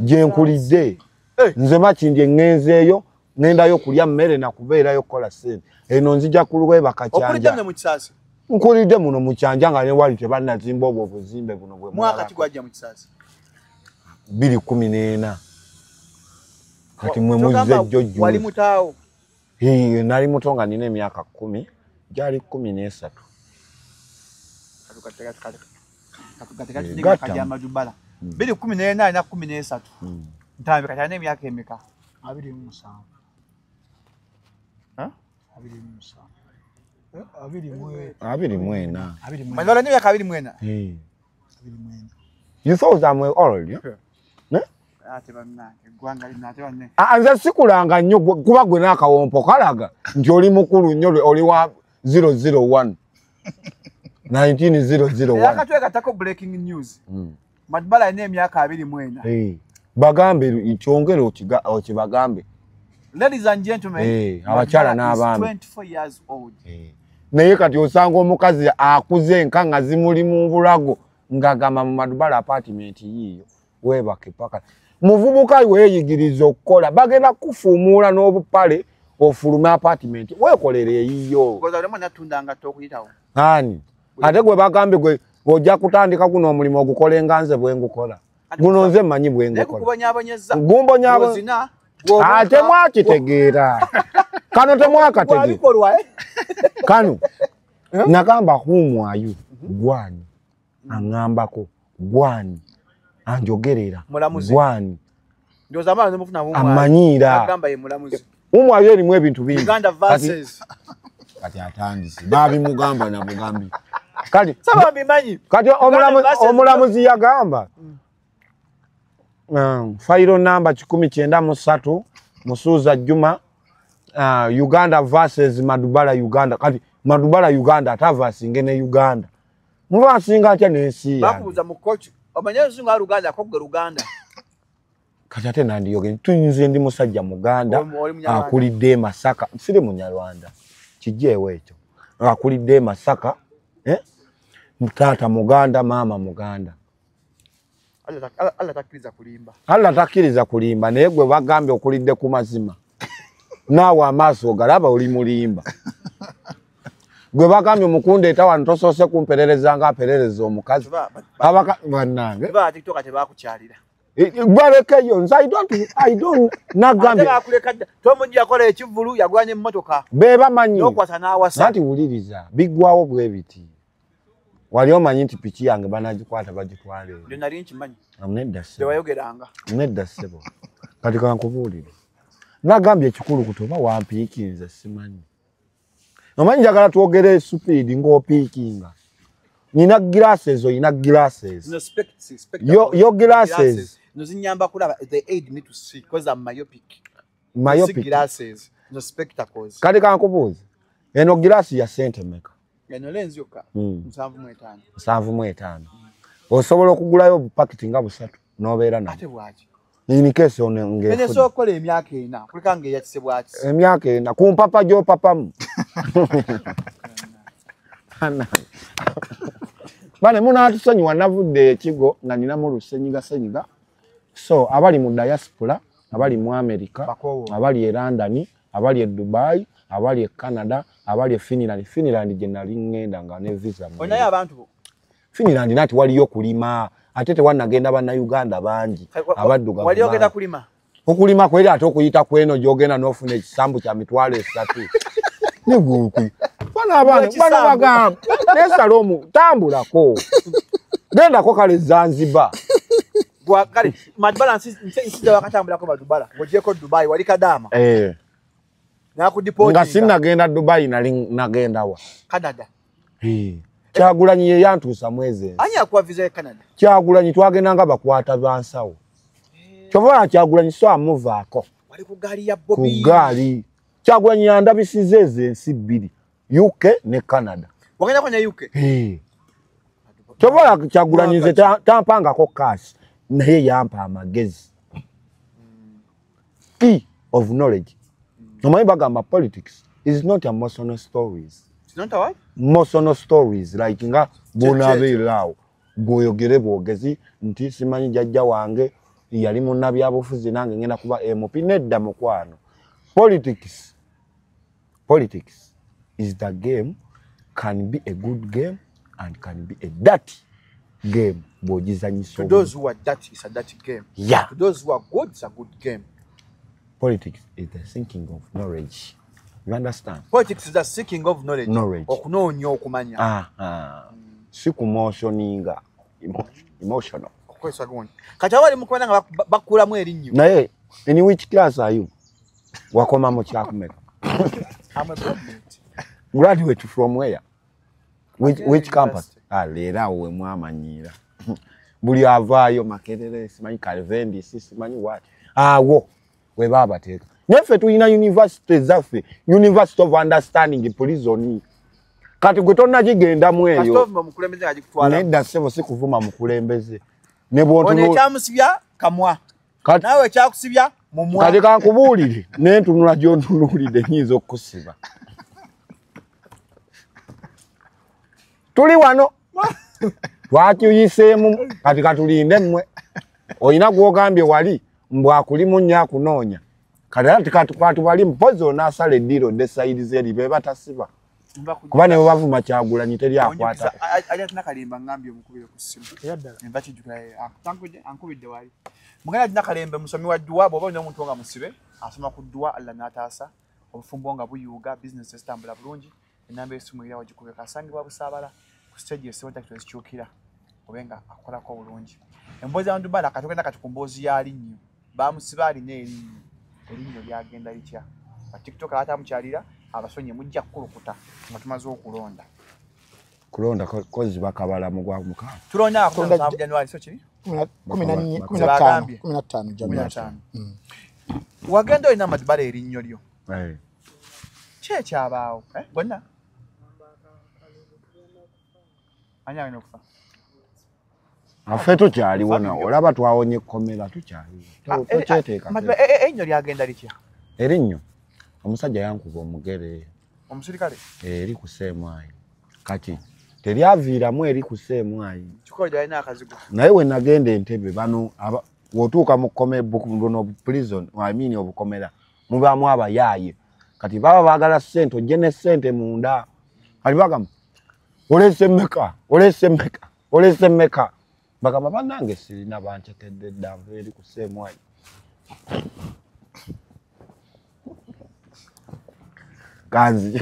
Gye nkulidde. Nze makindi engenzeeyo ngendayo kulya mmere na kubeerayo kukola ssente. Eno nzija kulweba kakyanja. Okulidde muno mu kisaasi? Nkulidde muno mu kyanja nga ne wali tebannazimba obwo obuzimbe buno bwe mwaka ki gwajja mu kisaasi? 2014. Kati mwe muzze jjojjo. Wali mutaawo? Nali muto nga nina emyaka 10. Gyali 13. Kati Madubala. 2014 na 13. Ntambi kati ana emyaka emeka? 27. Ha? 24. Manyola ni myaka 24. You thought I'm old, yeah? Ate banna eggwanga lina ate banne. Nze sikulanga nnyo kuba gwe n'akawompo kalaga nti oli mukulu nnyo oli wa 001. 19001. Yakatwe katako breaking news. Madubala alina emyaka 24. Bagambe kyongere okibagambe. Ladies and gentlemen, abakyala n'abaami 24 years old. Naye kati osanga omukazi akuze enka nga zimuli mu bulago ng'agamba mu Madubala apartment yiyo weebake paka. Muvubuka weeyigiriza okukola bagenda kufuumuula n'obupale ofuluma apartment weekolere eyiyo. Ngoza lemo natundanga tokuyitawo. Ani ate gwe bagambe gwe ojja kutandika kuno omulimu ogukolenga nze bwe ngukola. Guno nze mmanyi bwe ngukola. Kubonyabonyeza. Gumbonyabonyeza. Ate mwakitegeera. Kano temwakategeera. Kano nagamba humwayo gwani angambako gwani anjogerera gwani ndoza amana mufuna humwayo amanyira agamba ye mulamuzi humwayo erimu ebintu bingi Uganda versus kati atandise babi mugamba na mugambi kati saba bimanyi kati omulamuzi yagamba file number 193 Musuza Juma Uganda versus Madubala Uganda kati Madubala Uganda atavasinge ne Uganda muvasinga atya n'ensi bakubuza mu coach omanya singa Uganda akogwe Uganda kati ate nandiyoge tuyinze ndi musajja Muganda akulidde Masaka siri Munyarwanda kijeewe ekyo akulidde Masaka mutata Muganda mama Muganda Allah takiriza kulimba naye gwe bagambe okulidde ku mazima naawe amaaso galaba oli mulimba gwe bagambe mukunde etawa ntosose kumperereza nga aperereza omukazi abaka bannange ba TikTok tebakukyalira gwarekeyo nze I don't nagambe akuleka tomunji akola ekivulu yagwanye emmotoka beba manyi nokwata nawasa nati wuliriza bigwawo bwe biti wali omanyi nti piki yange banagikwata bagitwale ndio nali nkimanyi amnedda se tewayogeranga amnedda sebo kati kankubuulire nagambye ekikulu kutoba wampiikinze simanyi omanyi njagala twogere speed ng'opiikinga nina glasses oyina glasses no spectacles your glasses no zinyamba kulaba they aid me to see because I'm myopic glasses no spectacles kati kankubuuze eno glass ya sente meka eno lens yokka 7.5 osobola okugulayo paketi nga 3 nobeera na ate bwaki In case on nge. Ene so kola emyaka ena. Kulika nge yakisebwa ati. Emyaka ena ku papa jo papamu. Bane muna atusonyiwa navudde ekigo nga nina mu lusenyiga. So abali mu diaspora, abali mu America, abali e London, abali e Dubai, abali e Canada, abali e Finland. Finland gye nali ngenda nga ne visa. Onaye abantu Finland nati waliyo kulima. Atete wanagenda bana Uganda bangi. Abadduga. Waliyo genda kulima. Okulima kweli ate okuyita kweno gyogenda n'ofuna ekisambu kya mitwalo 3. Nigunkwi. Bana bagamba. Nesalomu tambulako. Gendako kale Zanzibar. Kale Madubala nsiza wakatambulako Madubala. Ng'ogyeko Dubai wali Kadama. Nakudipoti. Nga sinnagenda Dubai nagenda wa. Canada. Kyagulanyi ye yantuusa mwezi. Ani akuwa visa ya Canada? Kyagulanyi twagenda nga bakwata bansawo. Kyova Kyagulanyi so amuvaako. Wali ku gaali ya Bobby. Ku gaali. Kyagulanyi yandabisiza ensi 2. UK ne Canada. Wagenda kwenye UK? Kyova Kyagulanyi nze tampangako cash. Naye yampa amagezi. Key of knowledge. Omanyi bagamba politics is not emotional stories. It's not a what? Emotional stories like nga bonabeerawo. Goyogere bwogezi nti simanyi jajja wange yali munnabyabufuzi nange ngenda kuba MP nedda mukwano. Politics is the game, can be a good game and can be a dirty game. To those who are dirty, it's a dirty game. Yeah. To those who are good, it's a good game. Politics is the seeking of knowledge. You understand? Politics is the seeking of knowledge. Okunoonya okumanya. Si kumotioninga. Emotional. Okwesa gundi. Kati abali mukwenda nga bakulamu erinnya. Naye, in which class are you? Wakoma mu kyakumeka. I'm a graduate. Graduate from where? Which campus? Leera we mwamanyira. Buli avaayo Makerere simanyi Calvendi simanyi what. Wo we baba teka. Nefe tulina university zaffe, University of Understanding prison. Kati gwe tonna gigenda mu eyo. Kasitova mukulembeze agikutwala. Nedda sebo si kuvuma mukulembeze. Ne bontu one kyamusibya kamwa. Nawe kyakusibya mumwa. Kati kankubuulire n'entunula gy'ontunulidde nnyinza okukusiba. Tuli wano. Twakyuyiseemu kati katulinde mmwe. Oyina gw'ogambye wali mbwakulimu nnyo akunoonya. Kati bali mpozi onaasala eddiro desayidi zeri be batasiba. Kuba ne bavuma Kyagulanyi teri akwata. Ajja Nakalembe ngambye omukubire ku ssimu. Enva kijjukira ankubidde wali. Muganda Nakalembe musomi wa dduwa bw'oba olina omuntu nga musibe asoma ku dduwa Allah n'ataasa obufumbo nga buyuuga bizinesi ezitambula bulungi ennamba y'essimu era wagikubeka asangibwa Busaabala ku stage y'essebo ezikyukira obenga akolako bulungi. Emboozi ya Ndubala kati ogenda kati ku mboozi ya linnyo baamusiba alina erinnyo lyagenda litya. TikTok atamukyalira abasonye mujja kukulukuta nga tumaze okulonda. Kulonda kozi bakabala mugwa mukaaga. Tulonda ku January so kiri? 15 January. Wagenda olina Madubala erinnyo lyo. Ki ekyabaawo? Bonna? Ani alina okufa? Affe tukyaliwo nawo olaba twawonye ekkomera tukyaliwo. Tokyeteeka. Erinnya lyagenda litya? Erinnyo omusajja yankuba omugere. Omusirikale? Eri ku Ssemwayi. Kati teryaviiramu eri ku Ssemwayi. Kikola gyalina akazigo. Naye we nagenda Entebbe bano w'otuuka mu prison obukomera mubaamu abayaaye. Kati baba baagala ssente ojje ne ssente munda. Kati bagamba olese mmeka. Bagamba bannange sirina bancekedde dda nva eri ku Ssemwayi. Kanzi.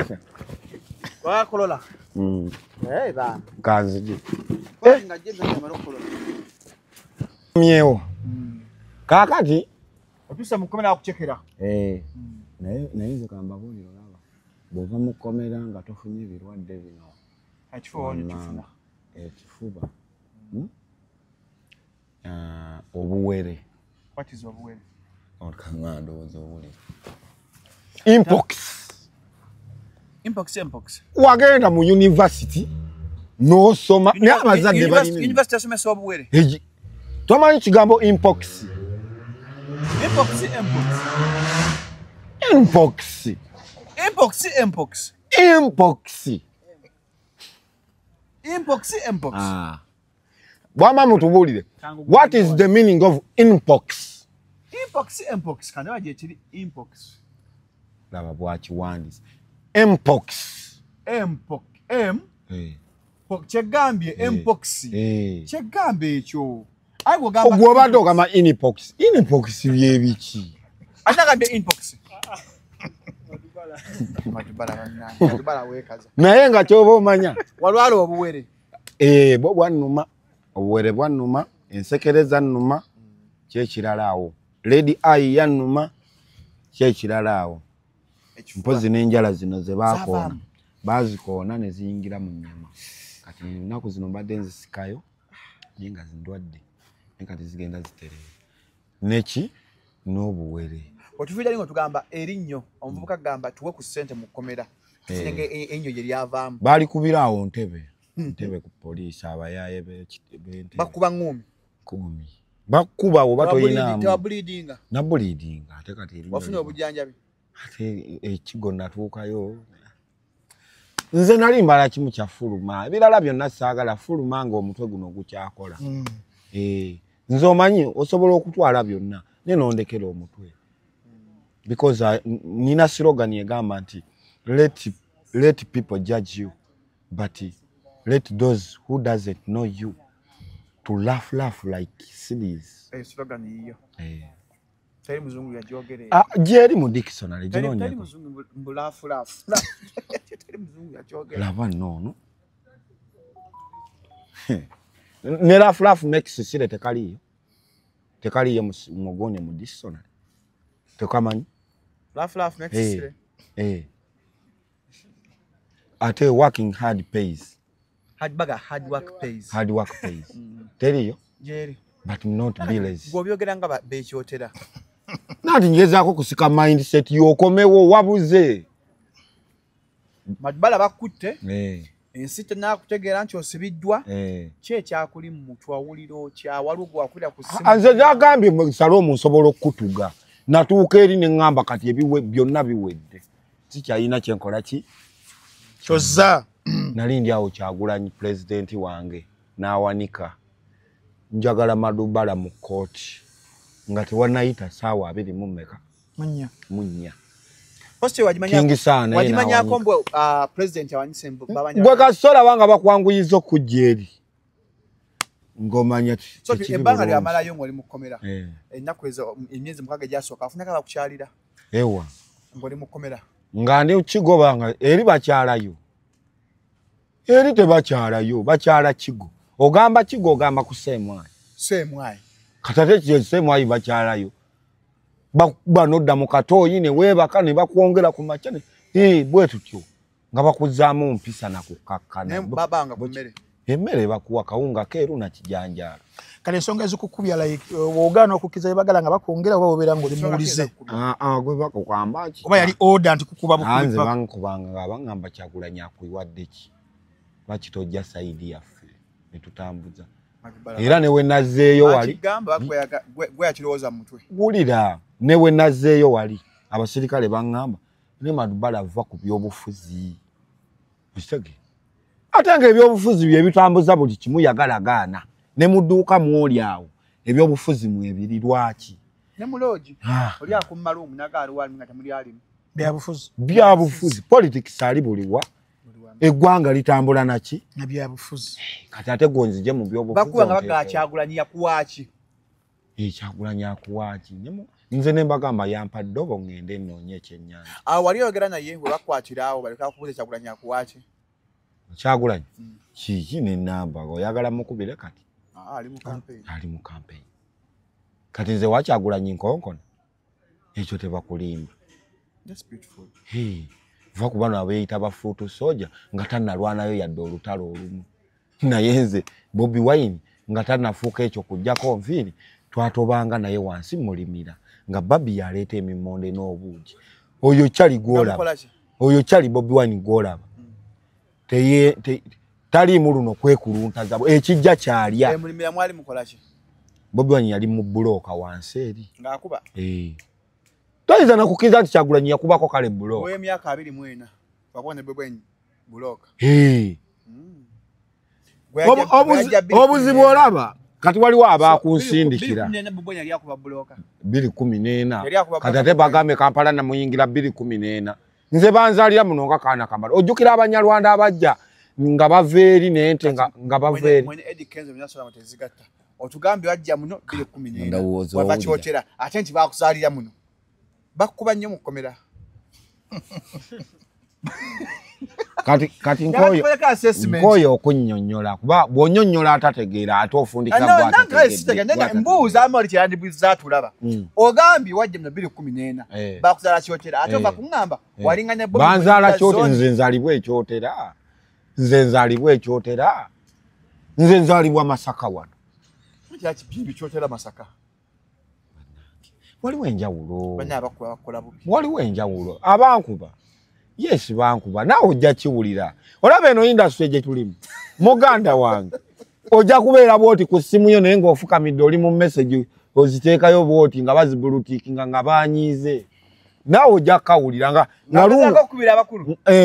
Wakolola. Bana. Kanzi. Nga jenda nyamalo okolola. Myewo. Kakati otusa mukomera akuchekera. Naye nze kambabulira olaba. Bw'ova mu kkomera nga tofunye ebirwadde bino. Ekifo n'ekifuna. Ekifuba. Obuwere. What is obuwere? Okangando ozobuli. Impox. Wagenda mu university n'osoma n'abazadde balina. University asomesa obuwere. Tomanyi kigambo impox. Bwama mutubulire. What is the meaning of impox? Impox. Kanda waje chiri impox. Laba bwachi wandis. Impox. Chegambye impox. Chegambye ekyo. Ayo gamba. Ogwobadde ogamba impox. Impox byebiki? Atagambye impox. Matubala wekaza. Naye nga kyoba omanya. Walwalo obuwere. Bo bwannuma. Obuwere bwannuma, ensekereza nnuma, kyekirala awo. Lady Eye yannuma, kyekirala awo. Mpozi n'enjala zino ze baakoona. Baazikoona ne ziyingira mu nnyama. Kati ennaku zino mbadde nzisikayo, naye nga zindwadde. Naye kati zigenda ziterera. Neki n'obuwere. Otuviira lingo tugamba erinnyo, omuvubuka gamba tuwe ku ssente mu kkomera. Tufunenge ennyo gye lyavaamu. Baali kubira awo Ntebe. Ntebe ku poliisi abayaaye b'Entebe. Bakuba ngumi. Bakuba wo batoyinaamu. Tewabulidinga. Nabulidinga ate kati eri. Wafuna obujjanjabi. Ate ekigo natuukayo. Nze nali mbala kimu kya fuluma. Ebirala byonna saagala fuluma ng'omutwe guno gukyakola. Nze omanyi osobola okutwala byonna ne nondekera omutwe. Because nina slogan egamba nti let people judge you, but let those who doesn't know you to laugh like sillies. Slogan hiyo. Tari muzungu ya jogere. Jeri mu dictionary jinonya. Tari muzungu mbulafu. Tari muzungu ya jogere. Lava no. Ne laugh makes sile tekaliyo. Tekaliyo mugonye mu dictionary. Tekamanyi. Laugh makes sile. Ate working hard pays. Hard work pays. Hard work pays. Teriyo? Jeri. But not be lazy. Gwobyogera nga bekyotera. Nati ngezaako kusika mindset yokomewo wabuze. Matubala bakutte. Ensi tennakutegeera nti osibiddwa. Ki ekyakuli mu mutwe awuliro kyawalugwa akulira ku ssimu. Nze nagambye mu Saloomu nsobola okukutuga. Natuuka eri ne ngamba kati ebiwe byonna biwedde. Sikyalina kyenkola ki? Kyozza. Nali ndi awo Kyagulanyi president wange n'awanika. Njagala Madubala mu kooti nga tewanayita saawa 2 mu mmeka. Munya. Poste wajimanya kombo president awanyise babanya. Gwe kasola wanga bakwanguyizo kujeri. Ngomanya so ebanga lya malayo ngoli mukomera. Ennaku ezo emyezi mukaga jasoka afuna kala kukyalira. Ewa. Ngoli mukomera. Ngandi ukigobanga eri bakyalayo. Eri tebakyalayo, bakyala kigo. Ogamba kigo ogamba kusemwayi. Semwayi. Katate kye semwayi bakyalayo. Banodda mu katoyi ne webaka ne bakwongera ku machane. Bwe tutyo. Nga bakuzaamu mpisa na kukakkana. Babanga kumere. Emmere bakuwa kawunga keeru na kijanjala. Kale ensonga ezikukubya like woogana okukiza bagala nga bakwongera oba obera ngoli muulize. Gwe bakugamba ki? Oba yali order nti kukuba bukuba. Anze bankubanga ngabangamba Kyagulanyi akuyiwadde ki? Bakitojja saidi yaffe ne tutambuza. Era ne we nazzeeyo wali. Akigamba gwe akirowooza mu mutwe. Wulira ne we nazzeeyo wali. Abasirikale bangamba ne Madubala ava ku byobufuzi. Bisege. Ate nga ebyobufuzi bye bitambuza buli kimu yagalagaana. Ne mudduuka mwoli awo ebyobufuzi mu ebiri lwaki. Ne muloji. Oli akumala omunagaali wali nga temuli alimu. Byabufuzi. Politics ali buliwa. Eggwanga litambula naki? Na byabufuzi. Kati ate gonzije mu byobufuzi. Bakuwa nga baga Kyagulanyi yakuwaaki. Kyagulanyi yakuwaaki. Nze ne mbagamba yampa ddobo ngende nnoonye ekyennyanja. Wali oyogera naye ngwe bakwatira awo baleka kubuuza Kyagulanyi yakuwaaki. Kyagulanyi kiki n'ennamba oyagala mukubire kati? Ali mu campaign. Ali mu campaign. Kati nze wa Kyagulanyi nkonkona ekyo tebakulimba. That's beautiful. Va kubana abeeyita bafuutu soja nga tannalwanayo yadde olutalo olumu. Naye nze Bobi Wine nga tannafuuka ekyo kujjako nviiri twatobanga naye wansi mulimira nga Babi yaleeta emimonde n'obuugi. Oyo kyali gwolaba. Oyo kyali Bobi Wine gwolaba. Tali mu luno kwekuluntaza ekijja kyalya. Mulimira mwali mukola ki? Bobi Wine yali mu buloka wansi eri. Ngaakuba. Toyinza na kukiza nti Kyagulanyi yakubako kale buloka. Owe myaka 24. Bakone Bobi Wine buloka. Obuzibu olaba kati waliwo abakunsindikira 214 kati ate bagambe Kampala na muyingira 214 nze banzalira muno nga kaana kamala ojjukira abanyarwanda abajja nga baveeri n'ente nga baveeri mwene Eddie Kenzo binasola mutezigatta otugambe wajja muno 214 wabakyotera ate nti bakusalira muno bakuba nnyo mukomera kati nkoyo okunnyonnyola kuba bw'onnyonnyola atategeera ate ofundika bw'atategeera mbuuza amali kyeyandibuzza tulaba ogambye wajja mu 214 bakuzaala kyotera ate ova kuŋŋamba walinganya banzaala kyotera nze nzaalibwa ekyotera nze nzaalibwa Masaka wano kyotera Masaka waliwo enjawulo abankuba yes bankuba naawe ojja kiwulira olaba eno industry gye tulimu muganda wange ojja kubeera bwoti ku ssimu yo naye ng'ofukamidde oli mu message oziteekayo bwoti nga bazibulutiikinga nga banyiize naawe ojja kukawulira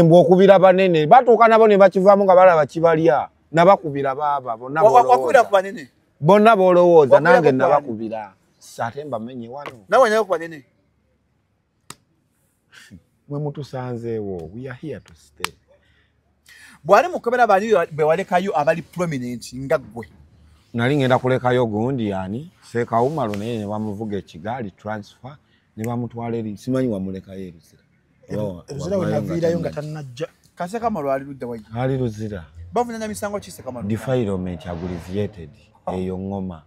mbwe okubira banene batuuka nabo ne bakivaamu nga balaba kibalya nabakubira baaba bonna boolowooza nange nabakubira ate mbamenye wano mwe mutusanzeewo we are here to stay bwali mukobera bali bewalekayo abali prominent nga gwe nali ngenda kulekayo gundi yani Sekawumalo naye ne bamuvuga ekigaali transfer ne bamutwala eri simanyi wamulekayo eruzira eruzira we naviirayo nga tannajja Kasekamalo ali ludda wayi ali ruzira bavunanya misango ki Sekamalo defilement abbreviated eyo ngoma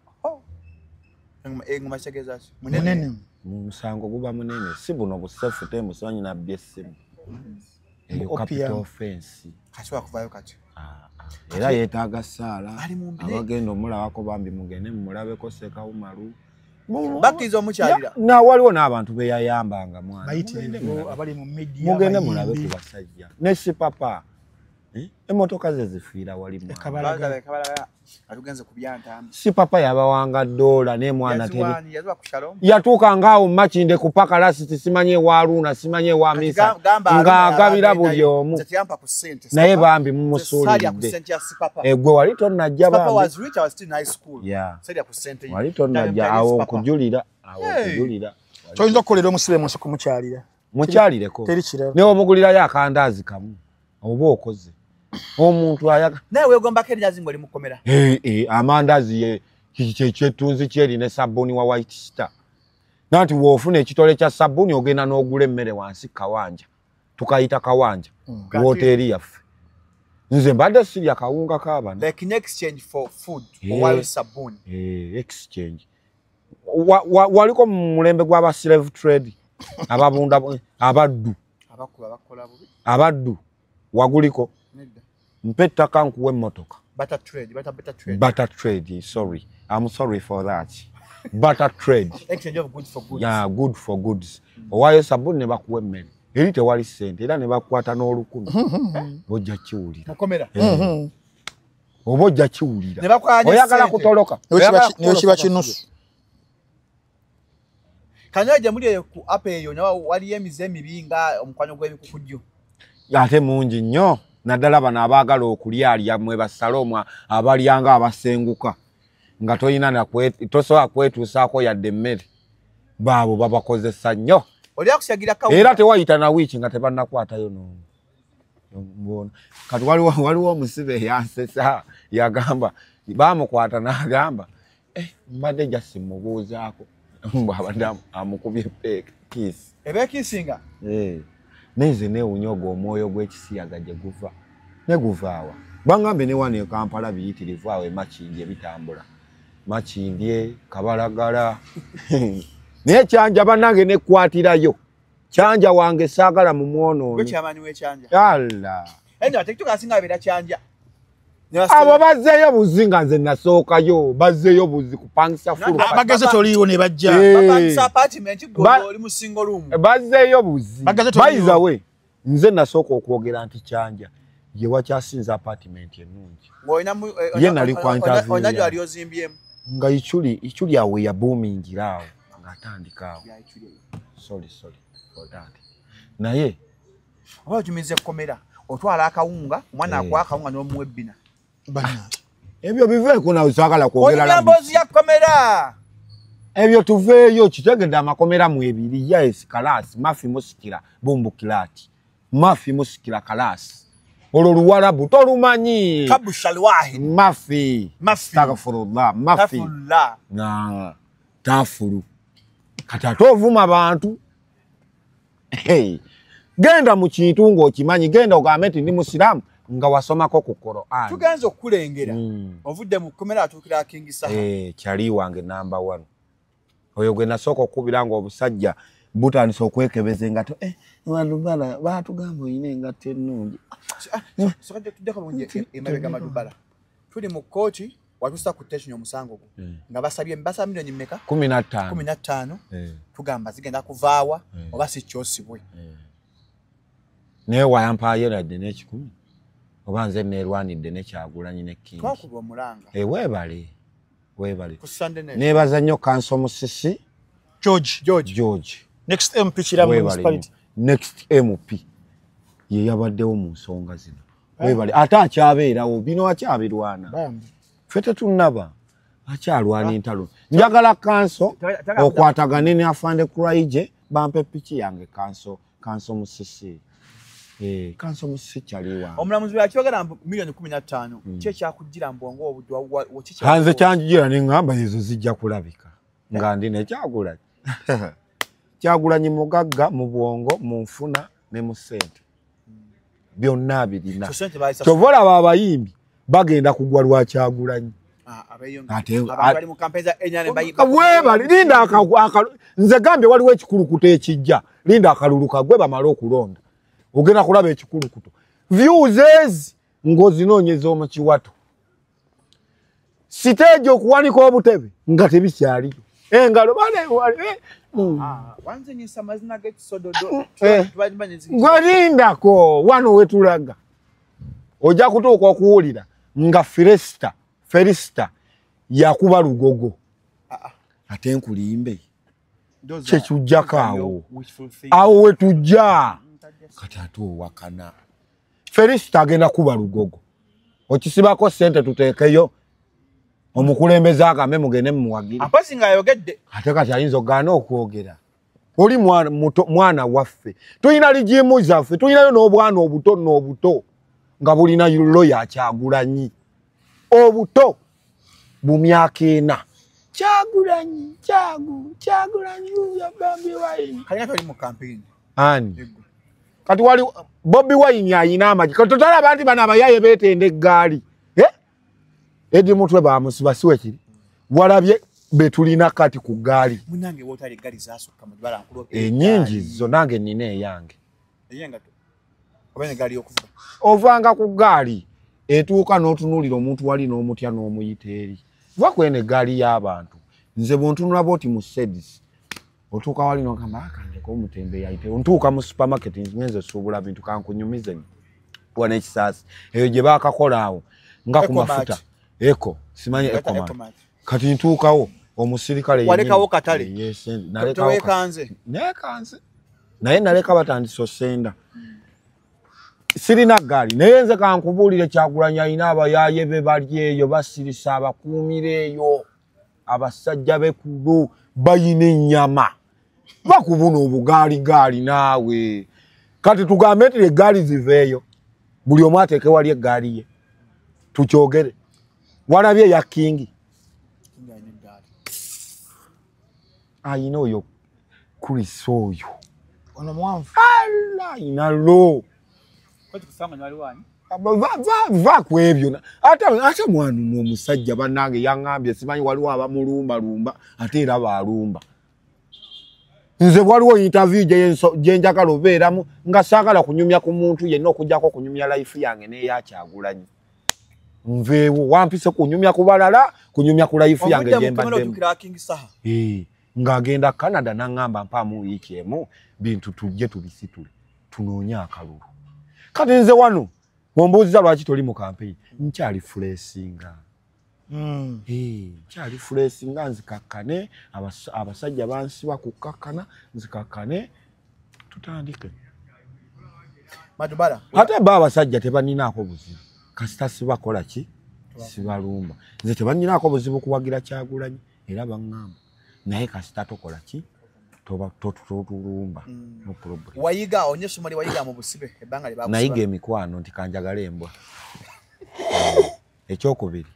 engoma kyegeza munene musango guba munene si buno busefu tembo simanyi nabbye essimu eyo capital offense kaswa kuvayo kati era yeetaaga ssaala abagenda omulabako bambi mugende mumulabeko Sekawumalu bakkiza omukyalira na waliwo n'abantu beyayambanga mwana abali mu media mugende mulabe ku basajja ne Sipapa emotoka ze zifiira wali mwana atugenze kubyantamba Sipapa yabawanga dola ne mwana teri yatuuka ngaawo Makinde ku paka lasiti simanye wa Aruna simanye wa Misa ng'agabira buli omu naye bambi mumusuulidde gwe wali tonnajja bambi wali tonnajja awo okujulira kyoyinza okukolera omusibe munsi kumukyalira mukyalireko newe omugulirayo akandaazi kamu oba okoze omuntu ayaga naye weegombako erinyazi ng'oli mukomera amandazi kyekyetunzi kyeri ne sabbuuni wa White Star nanti woofuna ekitole kya sabbuuni ogenda n'ogula emmere wansi kawanja tukayita kawanja woteeri yaffe nze mbadde sirya kawunga k'abana like in exchange for food owayo sabbuuni exchange waliko mu mulembe gw'aba slave trade ababunda abaddu waguliko mpe ettaka nkuwa emmotoka butter trade sorry I'm sorry for that butter trade exchange of goods for goods good for goods owayo sabbuuni ne bakuwa emmere eri tewali ssente era ne bakwata n'olukumi bojja kiwulira mukomera oba ojja kiwulira oyagala kutoloka niyo kiba kinusu kanyoja muli ku app eyo nawo waliyo emize emibi nga omukwano gw'ebikukujju ate mungi nnyo naddala bano abaagala okulyalya mwe basaloomwa abalyanga abasenguka nga tosobola kwetuusaako yadde emmere baabo babakozesa nnyo era tewayita na wiiki nga tebannakwatayo n'omu kati waliwo omusibe eyansesa yagamba baamukwata n'agamba mbadde jasi mubuuzaako mbwabadde amukubye kiisi ebeekiisinga neze neewunyoga omwoyo gw'ekisiyaga gye guva ne guvaawa bangambe ne wano e Kampala biyitirivu awo Makindye bitambula Makindye Kabalagala naye Kyanja bannange nekkwatirayo Kyanja wange saagala mu mwonooni wekyamaanyi w'ekyanja alla ate tukasinga abeera Kyanja abo bazzeeyo buzi nga nze nasookayo bazzeeyo buzi kupangisa fulu bageze toliiwo ne bajja bazzeeyo buzi bayiza we nze nasooka okwogera nti Kyanja ye wakyasinza apartment ennungi ye nali kwa interview nga ichuli awe ya booming lao ngatandikao sorry for that naye oba jumize komera otwala akawunga mwana akwa akawunga no muwebina bana ebyo bive kuna usagala kwogera la mbozi ya komera ebyo tuveyo kitegenda amakomera mu ebiri ya eskalasi mafi musikira bumbukirati mafi musikira kalasi olo luwarabu tolumanyi kabushal wahid mafi astaghfirullah mafi na tafuru katatovuma abantu hey genda mu kintu ng'okimanyi genda ogambe ndi musiramu nga wasomako ku Qur'an tugenze okulengera ovudde mu komera atukira King Saha kyali wange number 1 oyo gwe nasoko okubiranga obusajja butandise okwekebeza engato abantu bala batugamba oyine engato ennungi sokade tudeka bonje emabega madubala tuli mu kooti watusa ku station omusango gwo nga basabye mbasa milioni mmeka 15 tugamba zigenda kuvaawa oba si kyosibwe ne wayampaye radde ne 10 obanze nerwanidde ne Kyagulanyi ne King twakubwa mulanga webale kusande nebaza nnyo Kanso Musisi George next MP Kiramu municipality next MP ye yabaddewo mu nsonga zino webale ate akyabeerawo bino akyabirwana fete tunaba akyalwana entalo njagala Kanso okwatagane ne afande Kuraije bampe piki yange Kanso Musisi Kanso Musisi kyaliwa omulamuzi yakyogera milioni 15 kye kyakugira mbongo obudwa wochicha hanze kyanjira ne ngamba ezo zijja kulabika nga ndi ne Kyagulanyi mugagga mu bwongo mu nfuna ne mu ssente byonna birina tovola abayimbi bagenda kugwa lwa Kyagulanyi abali mu kampeza enyane bayiba webali linda nze gambye waliwo ekikulukuto ekijja linda akaluluka gwe bamala okulonda ogenda kulaba ekikulukuto views ezi ngozinoonyeza omu kiwato stage okuwanika obutebe nga tebikyaliyo engalo bale wanze nyisa mazina g'ekisododo gwelindako wano wetulaga ojja kutuuka okuwulira nga Felista yakuba lugogo ate nkulimbe kyekujjako awo wetujja kati ate owakana Felista agenda kuba lugogo okisibako ssente tuteekeyo omukulembeze agambe mugende mumuwagire apozi nga ayogedde ate kati ayinza ogaana okwogera oli mwana waffe tulina ligimu zaffe tulinayo n'obwana obuto nga bulina loya Kyagulanyi obuto mu myaka 4 Kyagulanyi yagambye wayini kanya toli mu campaign ani kati wali Bobby Wine ayina amaji kati totala abantu bana abayaye betende eggaali edi mutwe bamusiba siwe kiri walabye betulina kati ku gaali munange wotali gaali zasukka mu bala nkulo enyingi zo nange nine eyange eyenga to obene gaali okuvuga ovanga ku gaali etuuka n'otunulira omuntu wali n'omutya n'omuyiteeri va kwene gaali y'abantu nze bontunula boti mu Mercedes otuuka wali n'ogamba akandeko omutembe yayite ontuuka mu supermarket ngenze suubula bintu kankunyumize wana ekisaasi eyo gye baakakola awo nga ku mafuta Eko simanyi Ecomat kati ntuukawo omusirikale walekawo katale yes nalekawo kanze naye naleka batandise senda sirina gaali naye nze kankubuulire Kyagulanyi ayina abayaye be bali eyo basirisa abakuumireeyo abasajja b'ekulu bayina ennyama bakubuna obugaali naawe kati tugambe nti eggaali ziveeyo buli omu ateeke wali eggaali ye tukyogere walabye ya King ayina oyo Chris oyo ono mwanvu ayina lo kwati kusanga nyali wani va kwebyo ate mwana n'omusajja bannange yaŋŋambye simanyi waliwo abamulumbalumba ate era balumba nze waliwo interview gye njagala obeeramu nga saagala kunyumya ku muntu yenna okugyako kunyumya life yange n'eya Kyagulanyi nveewo wampise kunyumya ku balala kunyumya ku life yange gye mbaddemu ng'agenda Canada n'aŋŋamba mpaamu wiiki emu bintu tujje tubisitule tunoonye akalulu kati nze wano ombuuziza lwaki toli mu campaign nkyali fuleesinga Kyali fresh nga nzikakkane abasajja bansiba kukakkana nzikakkane tutandike. Madubala. Ate abasajja tebaninaako buzibu. Kasita sibakola ki? Sibalumba. Nze tebaninaako buzibu kuwagira Kyagulanyi era baŋŋamba. Naye kasita tokola ki? Toba totulumba. No problem. Wayiga onyeso mali wayiga mu busibe ebbanga lye bakusiba. Nayiga emikwano nti kanjagala embwa. Ekyokubiri.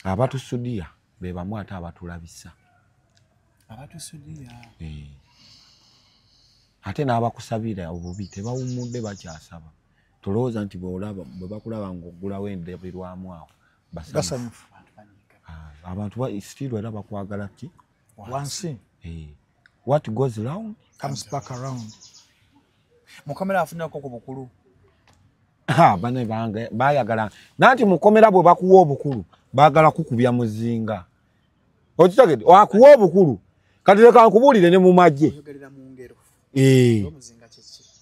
Abatusudia be bamu ate abatulabisa. Abatusudia. Ate n'abakusabira obubi tebawumudde bakyasaba. Tulowooza nti bwe bakulaba ng'oggulawo endabirwamu awo basanyufu. Abantu still era bakwagala ki? Wansi. What goes round comes back around. Mukomera afunako ku bukulu. Bane bange bayagala. Nanti mukomera bwe bakuwa obukulu baagala kukubya muzinga. Okitegedde akuwa obukulu kati leka nkubuulire ne mu magye.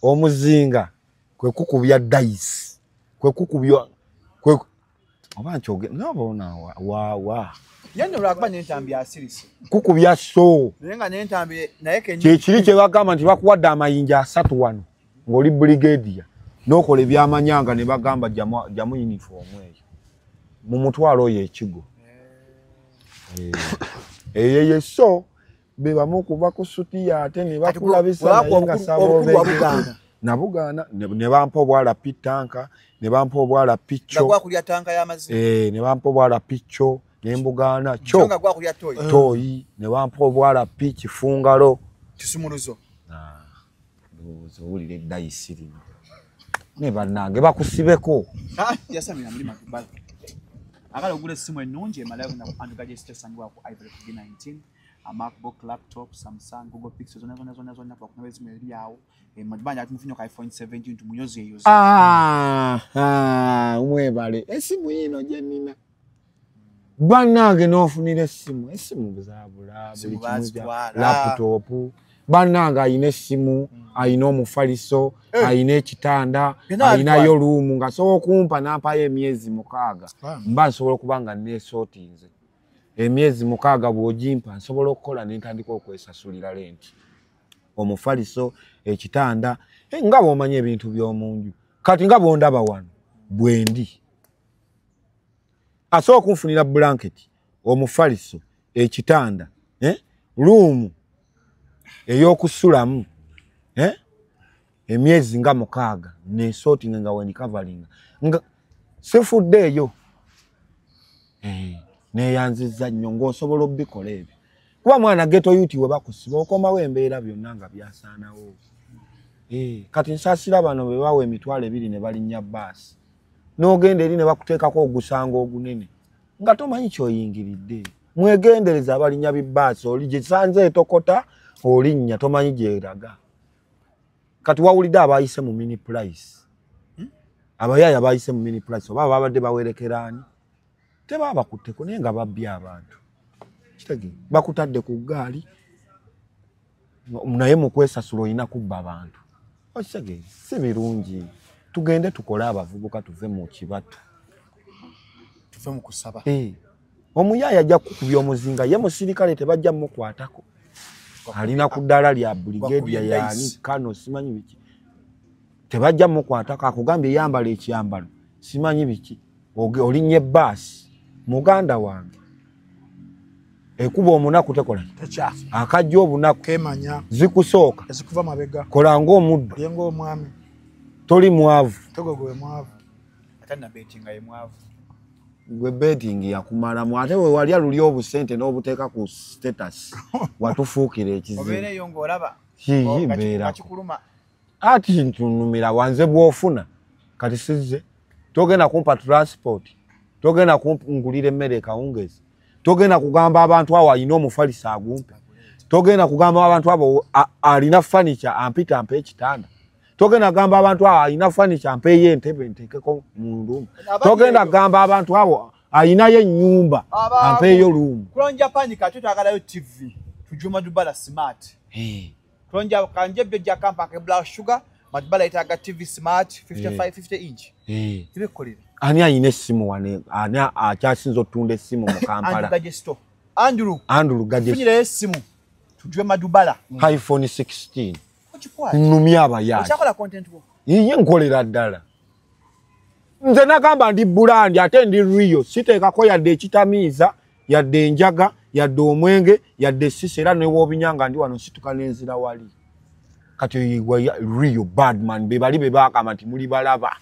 Omuzinga kwe kukubya dice kwe kukubya kwe abanchoge nabona wa yendo lwakaba n'entambi asirise kukubya so nenga n'entambi naye kiri kye bagamba nti bakuwadde amayinja 3 wano ng'oli brigadier n'okola ebyamanyanga ne bagamba jamu uniform eyo mu mutwalo oyo ekigo eyeye so be bamu kuba kusutiya ate ne bakulabisa nga sabobega nabugana ne bampa obwala pitanka ne bampa obwala picho gwa kulya tanka y'amazina ne bampa obwala picho ne mbugana cho nga gwa kulya toyi ne bampa obwala pichi fungalo kisumuluzo ndozo ulire dayisiri ne banange bakusibeko yasamira muri Madubala agala ogule simu ennungi emalayo na andugaje station wako Ivory 19 a MacBook laptop Samsung Google Pixel zona kwa kuna wezi meri yao Madubala atimufunyo ka iPhone 17 tumuyoze yuzi umwebale esimu yino je nina banange nofunira esimu buzabula buli kimuja laptop bananga ayine esimu ayina omufaliso ayina ekitanda ayina yo room nga so kumpa nampayo emyezi 6 mba nsobola okubanga nesotinze emyezi 6 bwojimpa nsobola okukola n'entandika okwesasulira lenti omufaliso ekitanda nga bomanye ebintu by'omunju kati nga bondaba wano bwendi asobola kunfunira blanket omufaliso ekitanda room eyokusulamu emyezi nga 6 ne sorting nga weni covering nga sifudde eyo ne yanziza nnyo ng'osobola obikola ebyo kuba mwana geto yuti we bakusiba okomawo embeera byonna nga byasaanawo kati nsaasira bano be bawa emitwalo 2 ne balinnya baasi n'ogenda eri ne bakuteekako ogusanga ogunene nga tomanyi kyoyingiridde mwegendereza abalinnya bibbaasi oli gisanze etokota olinnya tomanyi gyeraga kati wawulidde abayise mu mini price abayaya bayise mu mini price oba babadde bawerekeraani tebaba bakutteko naye nga babbye abantu kitege bakutadde ku ggaali naye mu kwesasula olina kubba abantu okitege si birungi tugende tukole abavubuka tuve mu kibatu tuve mu kusaba omuyaya ajja kukubya omuzinga ye musirikale tebajja mukwatako alina ku ddala lya brigadier yani kano simanyi biki tebajja mukwatako akugambye yambala ekyambalo simanyi biki olinnye baasi muganda wange ekuba omunaku tekola akajja obunaku kemanya zikusooka ezikuva mabega kola ng'omuddu yengo omwami toli mwavu togogowe mwavu atana betinga ye mwavu gwe betting yakumala mu ate we wali aluli obusente n'obuteeka ku status watufuukira ekizibu obere yongo olaba mbeera ati ntunumira wanze bwofuna kati sizze togenda kumpa transport togenda kungulira emmere kawungezi togenda kugamba abantu awo ayina omufalisa agumpe togenda kugamba abantu abo alina furniture ampita ampe ekitanda togenda gamba abantu awo ayina furniture ampe ye entebe nteekeko mu ndumu togenda gamba abantu abo ayina ye ennyumba ampe yo room kulonja panika tutagalayo TV tujuma Madubala smart kulonja kanje bejja kampa ke black sugar Madubala itaga TV smart 55 50 inch tibikolera Ani ayine essimu wane ani akyasinza otunda essimu mu Kampala. Andrew Gadgesto. Funyira essimu. Tujwe Madubala. iPhone 16. Nnumya abayaazi. Okyakola content wo. Yiye nkolera ddala. Nze nagamba ndi brand ate ndi Rio. Siteekako yadde ekitamiiza, yadde enjaga, yadde omwenge, yadde sisi era newobinyanga ndi wano situka n'enzira wali. Kati yigwa Rio Badman be bali be baakama nti muli balaba.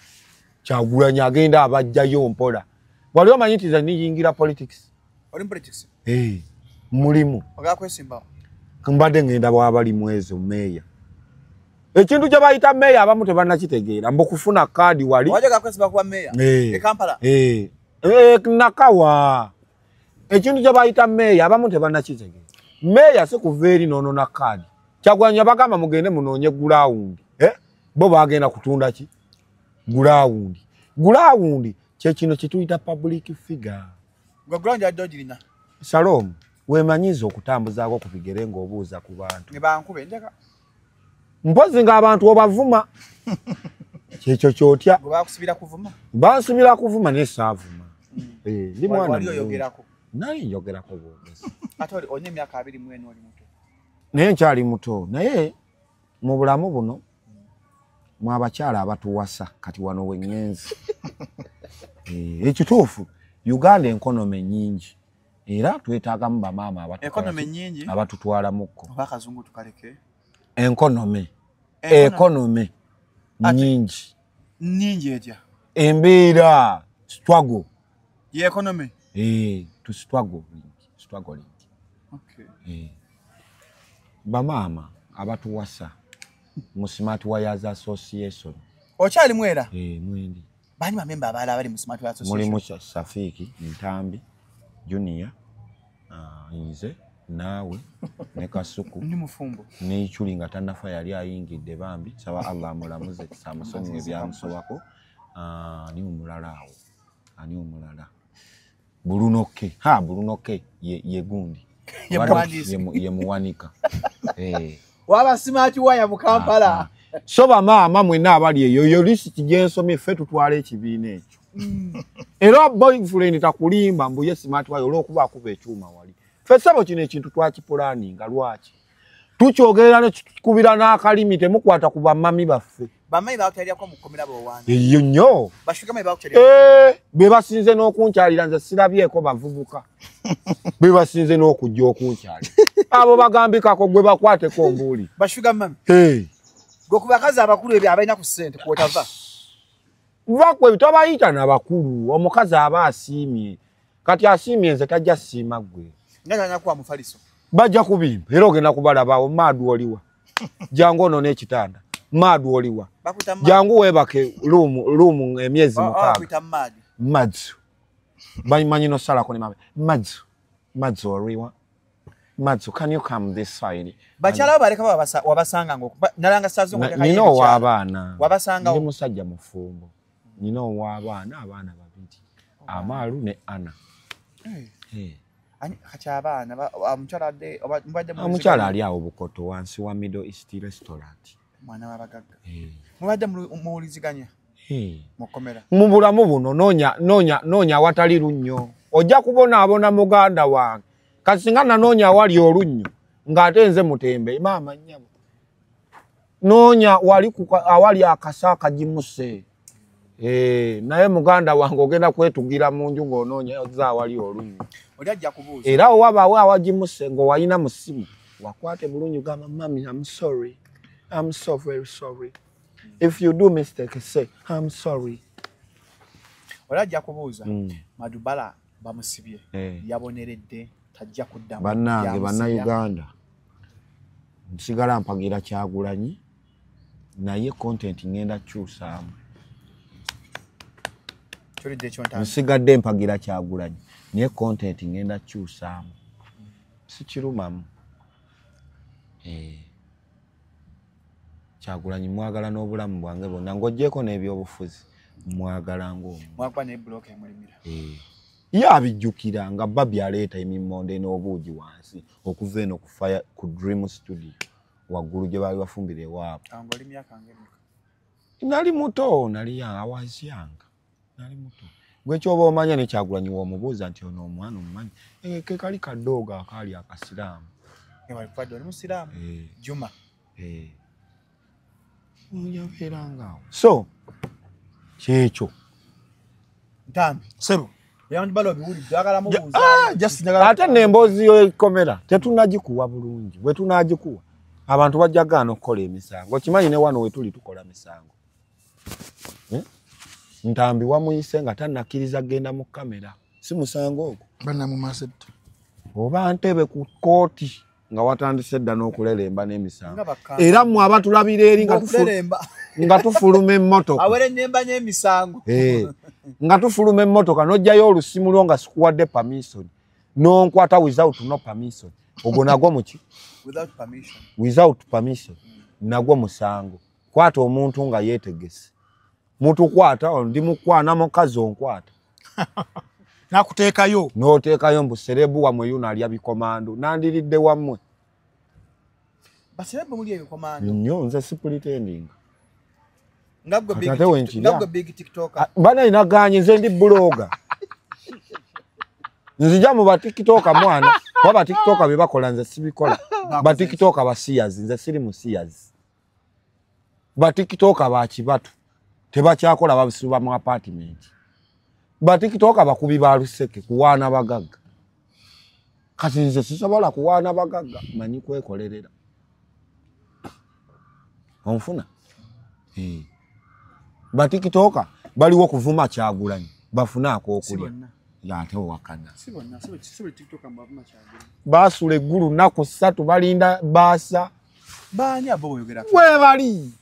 Kyagulanyi agenda abajjayo mpola. Wali omanyi nti nze niyingira politics. Oli politics? Mulimu. Ogakwesimba. Mbadde ngenda bwabali mwezo meya. Ekintu kye bayita meya abamu tebannakitegeera mbokufuna kaadi wali. Waje gakwesiba kuba meya. E Kampala. Nakawa. Ekintu kye bayita meya abamu tebannakitegeera. Meya si kuva eri nono na kaadi. Kyagulanyi bagamba mugende munoonye ground. Bo bagenda kutunda ki? Ground. Ground kye kino kituyita public figure. Ground ya dojirina. Salom, wemanyiza okutambuzaako ku bigere ng'obuuza ku bantu. Ne bankube njaka. Mpozi ng'abantu obavuma. Kyekyo kyotya. Bakusubira kuvuma. Bansubira kuvuma naye saavuma. Ndi mwana. Wali oyogerako. Naye njogerako bwogezi. Ate oli emyaka 20 mwenu oli muto. Naye nkyali muto. Naye mu bulamu buno mu abakyala abatuwasa kati wano wengenzi. Ekituufu Uganda enkonomi nyingi. Era twetaagamu bamaama abatutwala mukko. Bakazungu tukaleke. Enkonomi nyingi. Nyingi etya. Embeera struggle. Ye economy. To struggle. Okay. Bamaama abatuwasa mu Smart Wires Association. Okyali mwera? Mwendi. Bani bamemba abala bali mu Smart Wires Association. Mulimu Safiki, Ntambi, Junior, Nze, naawe, ne Kasuku. Ndi mufumbo. Ne Ichuli nga tannafa yali ayingidde bambi. Saba Allah amulamuze samusonyiwe byamusobako. Ani omulala awo. Ani omulala. Bulunoke. Bulunoke ye gundi. Ye muwanika. Waba Smart Wire mu Kampala. So bamaama mwenna abali eyo yo lisiti gyensomye ffe tutwala ekibiina ekyo. Era boyfriend takulimba mbu ye Smart Wire olw'okuba akuba ekyuma wali. Ffe sabo kino ekintu twakipulaninga lwaki. Tukyogerera ne tukubira n'akalimi temukwata ku bamami baffe. Bamami bakutalirako mu kkomera bw'owanda. Eyo nnyo. Bashugama bakutalirako. Be basinze n'okunkyalira nze sirabyeko bavubuka. Be basinze n'okujja okunkyalira. Abo bagambikako gwe bakwateko mbuuli. Bashugama. Gokubakazi abakulu ebyo abalina ku ssente kwotava. Vakwe tobayita n'abakulu omukazi aba asiimye. Kati asiimye nze tajja siima gwe. Ngana nakuwa mufaliso. Bajja kubimba era ogenda kubalaba maadu oliwa. Jangu ono n'ekitanda. Maadu oliwa. Jangu webake lumu emyezi mukaaga. Madzo. Bayimanyi no salako ne mabe. Madzo oliwa. Madzo, can you come this side? Bachala baleka wabasanga ngo nalanga sazo ngo nino wabana. Wabasanga ndi musajja mufumbo. Nino wabana abana babiri. Amalu ne Ana. Ani kacha abana amuchala de mbadde mu amuchala ali awo Bukoto wansi wa Middle East Restaurant. Mwana wabagaga. Mbadde muwuliziganya. Mukomera. Mu bulamu buno nonya watali lunnyo. Ojja kubona abona muganda wange. Kasinga nanoonya wali olunnyo ng'ate nze mutembe maama nnyabo. Noonya wali awali akasa akagimuse. Naye muganda wange ogenda kwetugira mu nju ng'onoonya za wali olunnyo. Oli ajja kubuuza. Era owabaawo awagimuse ng'owalina mu ssimu wakwate bulungi gamba mami I'm sorry. I'm so very sorry. If you do mistake say I'm sorry. Oli ajja kubuuza. Madubala bamusibye. Yaboneredde. Bannange Uganda nsigala mpagira Kyagulanyi naye content ngenda kyusaamu. Nsigadde mpagira Kyagulanyi naye content ngenda kyusaamu. Sikirumamu. Kyagulanyi mwagala n'obulamu bwange bwonna ng'oggyeko n'ebyobufuzi mwagala ng'omu. Mwagwa ne block emulimira. Yabijjukira nga babi aleeta emimonde n'obuugi wansi okuva eno ku Dream Studio waggulu gye baali bafumbira ewaabwe. Angoli myaka ng'emeka. Nali muto nali I was young. nali muto gwe kyoba omanya ne Kyagulanyi w'omubuuza nti ono omwana omumanyi ke kali kadooga akali akasiraamu wali musiraamu Juma yabeerangaawo so kyekyo Ntambi Seru ate n'emboozi y'ekomera tetunnagikuwa bulungi bwe tunaagikuwa abantu bajja gaana okukola emisango kimanyi ne wano we tuli tukola misango Ntambi wamuyise nga tannakkiriza genda mu kamera si musango ogwo banna mu masetta oba ntebe ku kooti nga watandise dda n'okuleremba n'emisango era mmwe abatulabira eri nga tufuluma emmotoka awere nnemba n'emisango nga tufuluma emmotoka n'ojjayo olusimu lwo nga sikuwadde permission n'onkwata without no permission ogwo nagwo muki without permission nagwo musango kwata omuntu nga yeetegese mutukwata ndi mukwana mukazi onkwata nakuteekayo n'oteekayo mbu serebu wamwe yuno alya bikomando nandiridde wammwe baserebu muli ebikomando nnyo nze si pretending ngagwe big tiktoker bana inaganye nze ndi bloga nzija mu batiktoka mwana baba tiktoka be bakola nze sibikola batiktoka basiyazi nze siri musiyazi batiktoka bakibatu tebakyakola babisuba mu apartment batiktoka bakubi ba luseke kuwaana bagagga kati nze sisobola kuwaana bagagga manyi kwekolerera onfuna batiktoka baliwo kuvuma Kyagulanyi bafunaako okulya yate wakana sibonna tiktoka mbavuma Kyagulanyi basula eggulu nnaku 3 balinda baasa baani abo boyogera we bali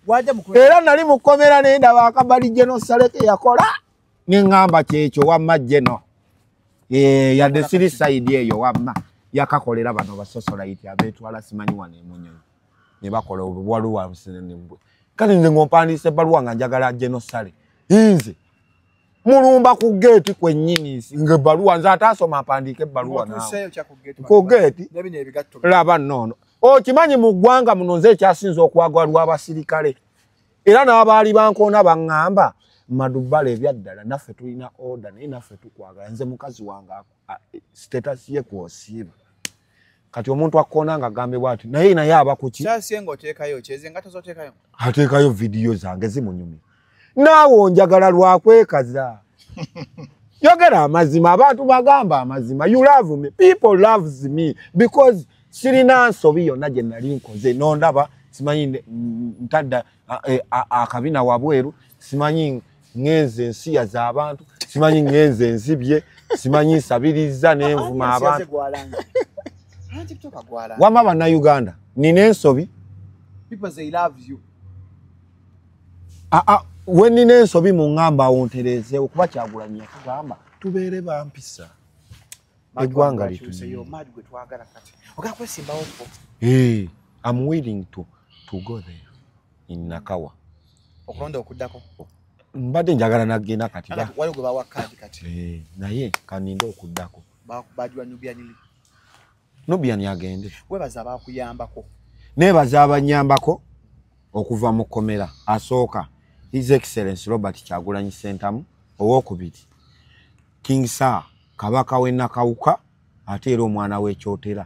waja mukulu era nali mukomera nenda bakabali jeno saleke yakola ningamba kyekyo wamma jeno ya the city side eyo wamma yakakolera bano basosolite abetwala simanyi wane emunyo ne bakola obwaluwa busenene mbwe kale nze ngompandise baluwa nga njagala jeno sale inze mulumba ku gate kwennyini nge baluwa nza atasoma apandike baluwa nawe ku gate laba nono kimanyi mu ggwanga muno nze ekyasinza okwagwalwa abasirikale era n'abaali bankoona baŋŋamba madubala ebyaddala naffe tulina order naye naffe tukwagala nze mukazi wange status ye kwosiiba kati omuntu akkoona nga agambe bwati naye aba kuki kyasiye ng'oteekayo kyeze nga tozoteekayo ateekayo vidiyo zange zimunyumira naawe onjagala lwakwekaza yogera amazima abantu bagamba amazima you love me people loves me because sirina nsobi yonna gye nali nkoze nondaba simanyi ntadda akabina wabweru simanyi ngenze ensiya z'abantu simanyi ngenze enzibye simanyi nsabiriza n'envuma abantu wama bannayuganda nina ensobi we nina ensobi mu ŋŋamba awontereze okuba Kyagulanyi yakugamba tubeere bampisa eggwanga lituyo I'm willing to go there in Nakawa okulonda okuddako mbadde njagala nagenda kati wali gwe bawa kadi kati naye kaninde okuddako bajwa Nubian yagende webaza abakuyambako nebaza abanyambako okuva mu komera asooka His Excellency Robert Kyagulanyi Ssentamu owokubiri King Sir Kabaka w'e Nakawuka ate era omwana w'ekyotera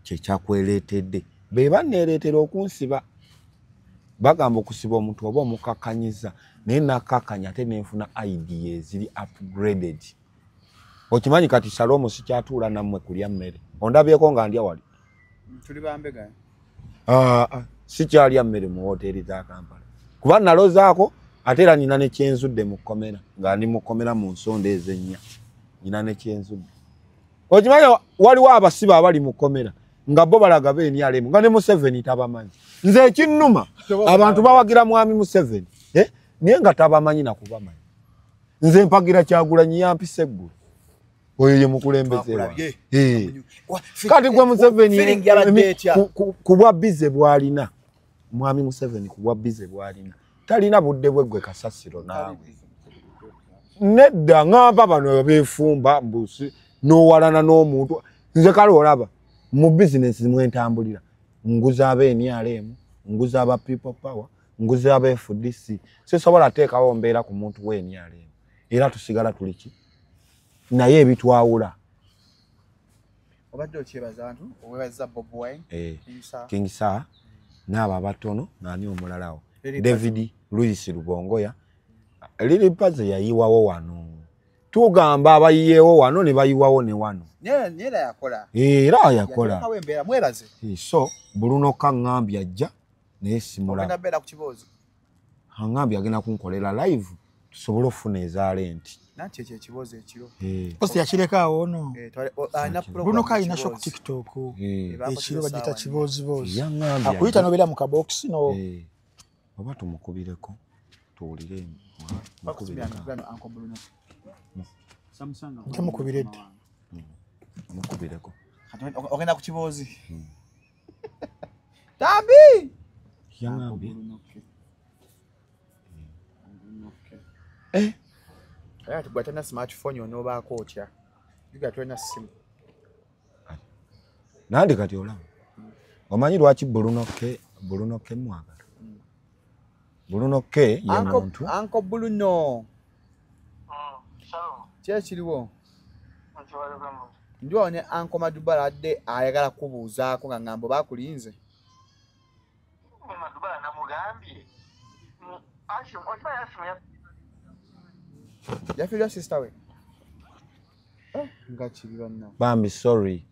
kye kyakweleetedde be banneereetera okunsiba bagamba okusiba omuntu oba omukakkanyiza naye nakkakkanya ate nenfuna idea eziri upgraded okimanyi kati Salomo sikyatuula nammwe kulya mmere ondabyeko nga ndya wali tuli bambega sikyalya mmere mu hoteri za Kampala kuba nalozaako ate era nina ne kyenzudde mu kkomera nga ndi mu kkomera mu nsonda ezennya nina ne kyenzudde okimanyi waliwo abasiba abali mu kkomera nga bo balaga benyalemu nga ne Museveni tabamanyi nze ekinnuma abantu bawagira mwami Museveni naye nga tabamanyi nakubamanyi nze mpagira Kyagulanyi yampisa eggulu oyo ye mukulembeze kati gwe Museveni ku bwa bize bwalina mwami Museveni ku bwa bize bwalina talina budde bwe gwe kasasiro naawe nedda ngamba bano beefumba mbusi n'owalana n'omuntu nze kale olaba mu business mwentambulira nguza aba NRM nguza aba people power nguze abe FDC sisobola teekawo mbeera ku muntu weni ale era tusigala tuliki naye ebitwawula obadde okyebaza abantu owebaza Bob Wine King Sir n'abo abatono nani omulalawo David Louis Rubongoya Lili Paze yayiwawo wano tugamba abayiyewo wano ne bayiwawo ne wano nera yakola era yakola kawembera mwebaze so Bruno Kangambya ajja naye simula ogenda bera ku kibozo Kangambya agenda kunkolera live tusobole ofuna ezalenti nanti ekyo ekibozo ekiro post yakirekawo no Bruno Kayina show ku TikTok ekiro bagita kibozibozi akuyita nobera mu kabox no oba tumukubireko tuwulire mukubireko ogenda ku kibozi tambi yangambye aya tugwatana smartphone onobaako otya bigatwena simu nandi kati olaba omanyi lwaki Bruno K mwagala Bruno K ye muntu Uncle Bruno kyekiriwo ndiwo ne Uncle Madubala adde ayagala kubuuzaako nga ngambo bakulinze Madubala namugambye yafiirwa sister we nga kiri banna bambi sorry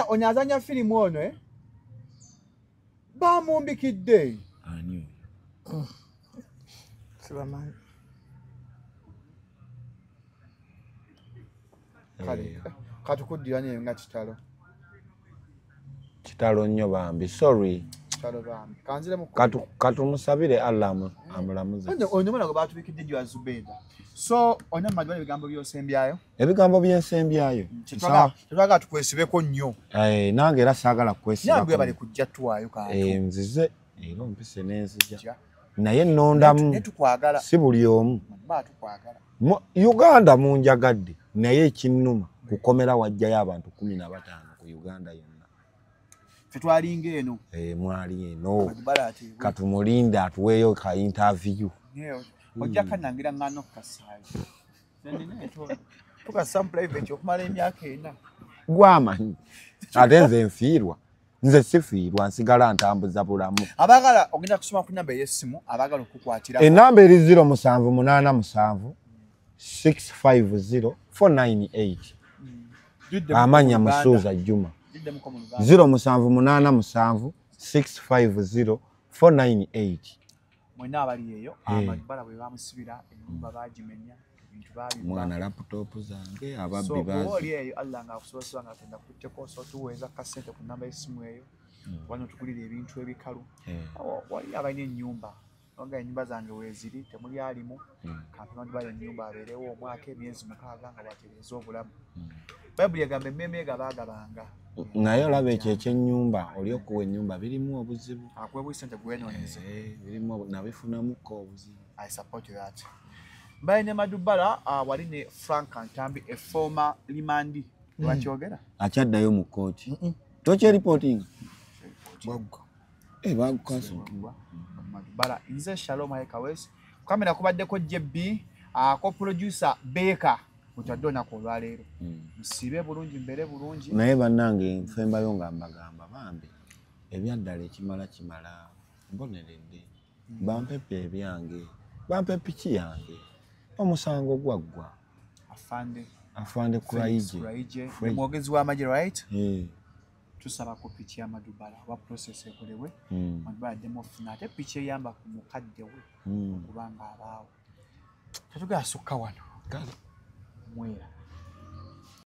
onyazanya filimu ono bamumbikidde ani sibamanyi kale katukuddira naye nga kitalo nnyo bambi sorry kitalo bambi kanzire mu katumusabire Allah amulamuze ono mwana batubikidde jwa Zubeda so ona Madubala ebigambo byosembyayo ebigambo byensembyayo twaga tukwesibeko nnyo nange era saagala kwesiba nabwe bali kujja tuwaayo kantu nzize era mpise nenzija naye nnondamu netukwagala si buli omu batukwagala Uganda munjagadde naye ekinnuma kukomera wajjayo abantu 15 ku Uganda yonna tetwalinga eno mwali eno katumulinda atuweeyo ka interview ojja kanangira ngano kasaayi tukasa private okumala emyaka 4 gwamanyi ate nze nfiirwa nze sifiirwa nsigala ntambuza bulamu abagala ogenda kusoma ku namba y'essimu abagala okukwatira enamba eri 0787 650 498 amanya Musuuza Juma 0787 650 498 mwena abali eyo Madubala bwe bamusibira ennyumba bagimenya ebintu babi mwana laptop zange ababbi bazi so oli eyo Allah nga akusobozesa nga tenda kutteko so tuweza kasente ku namba y'essimu eyo wano tugulira ebintu ebikalu wali abalina ennyumba nga ennyumba zange weeziri temuli alimu kampi Madubala ennyumba abeerewo omwaka emyezi 6 nga batereeza obulamu Bayibuli egamba emmeme gabaagabanga naye olaba ekyo ekyennyumba oli okuwa ennyumba birimu obuzibu akwebwisa nti gwenoonyeze birimu nabifunamuko obuzibu I support that mbaye ne Madubala wali ne Frank Ntambi a former limandi bakyogera akyaddayo mu kooti toche reporting bagga bagukanso Madubala nze Shalom Ayekawes kamera kubaddeko JB ko producer Baker utadona ko lwaleero msibe bulungi mbere bulungi naye bannange nfembayo nga mbagamba bambi ebyaddala ekimala kimala mboneredde bampepe ebyange bampe piki yange omusango gwaggwa afande kuraije mwogezi w'amagye right tusaba ko piki ya Madubala wa process ekolewe Madubala demo funa ate piki eyamba ku mukadde we kubanga abaawo tetugasuka wano mwera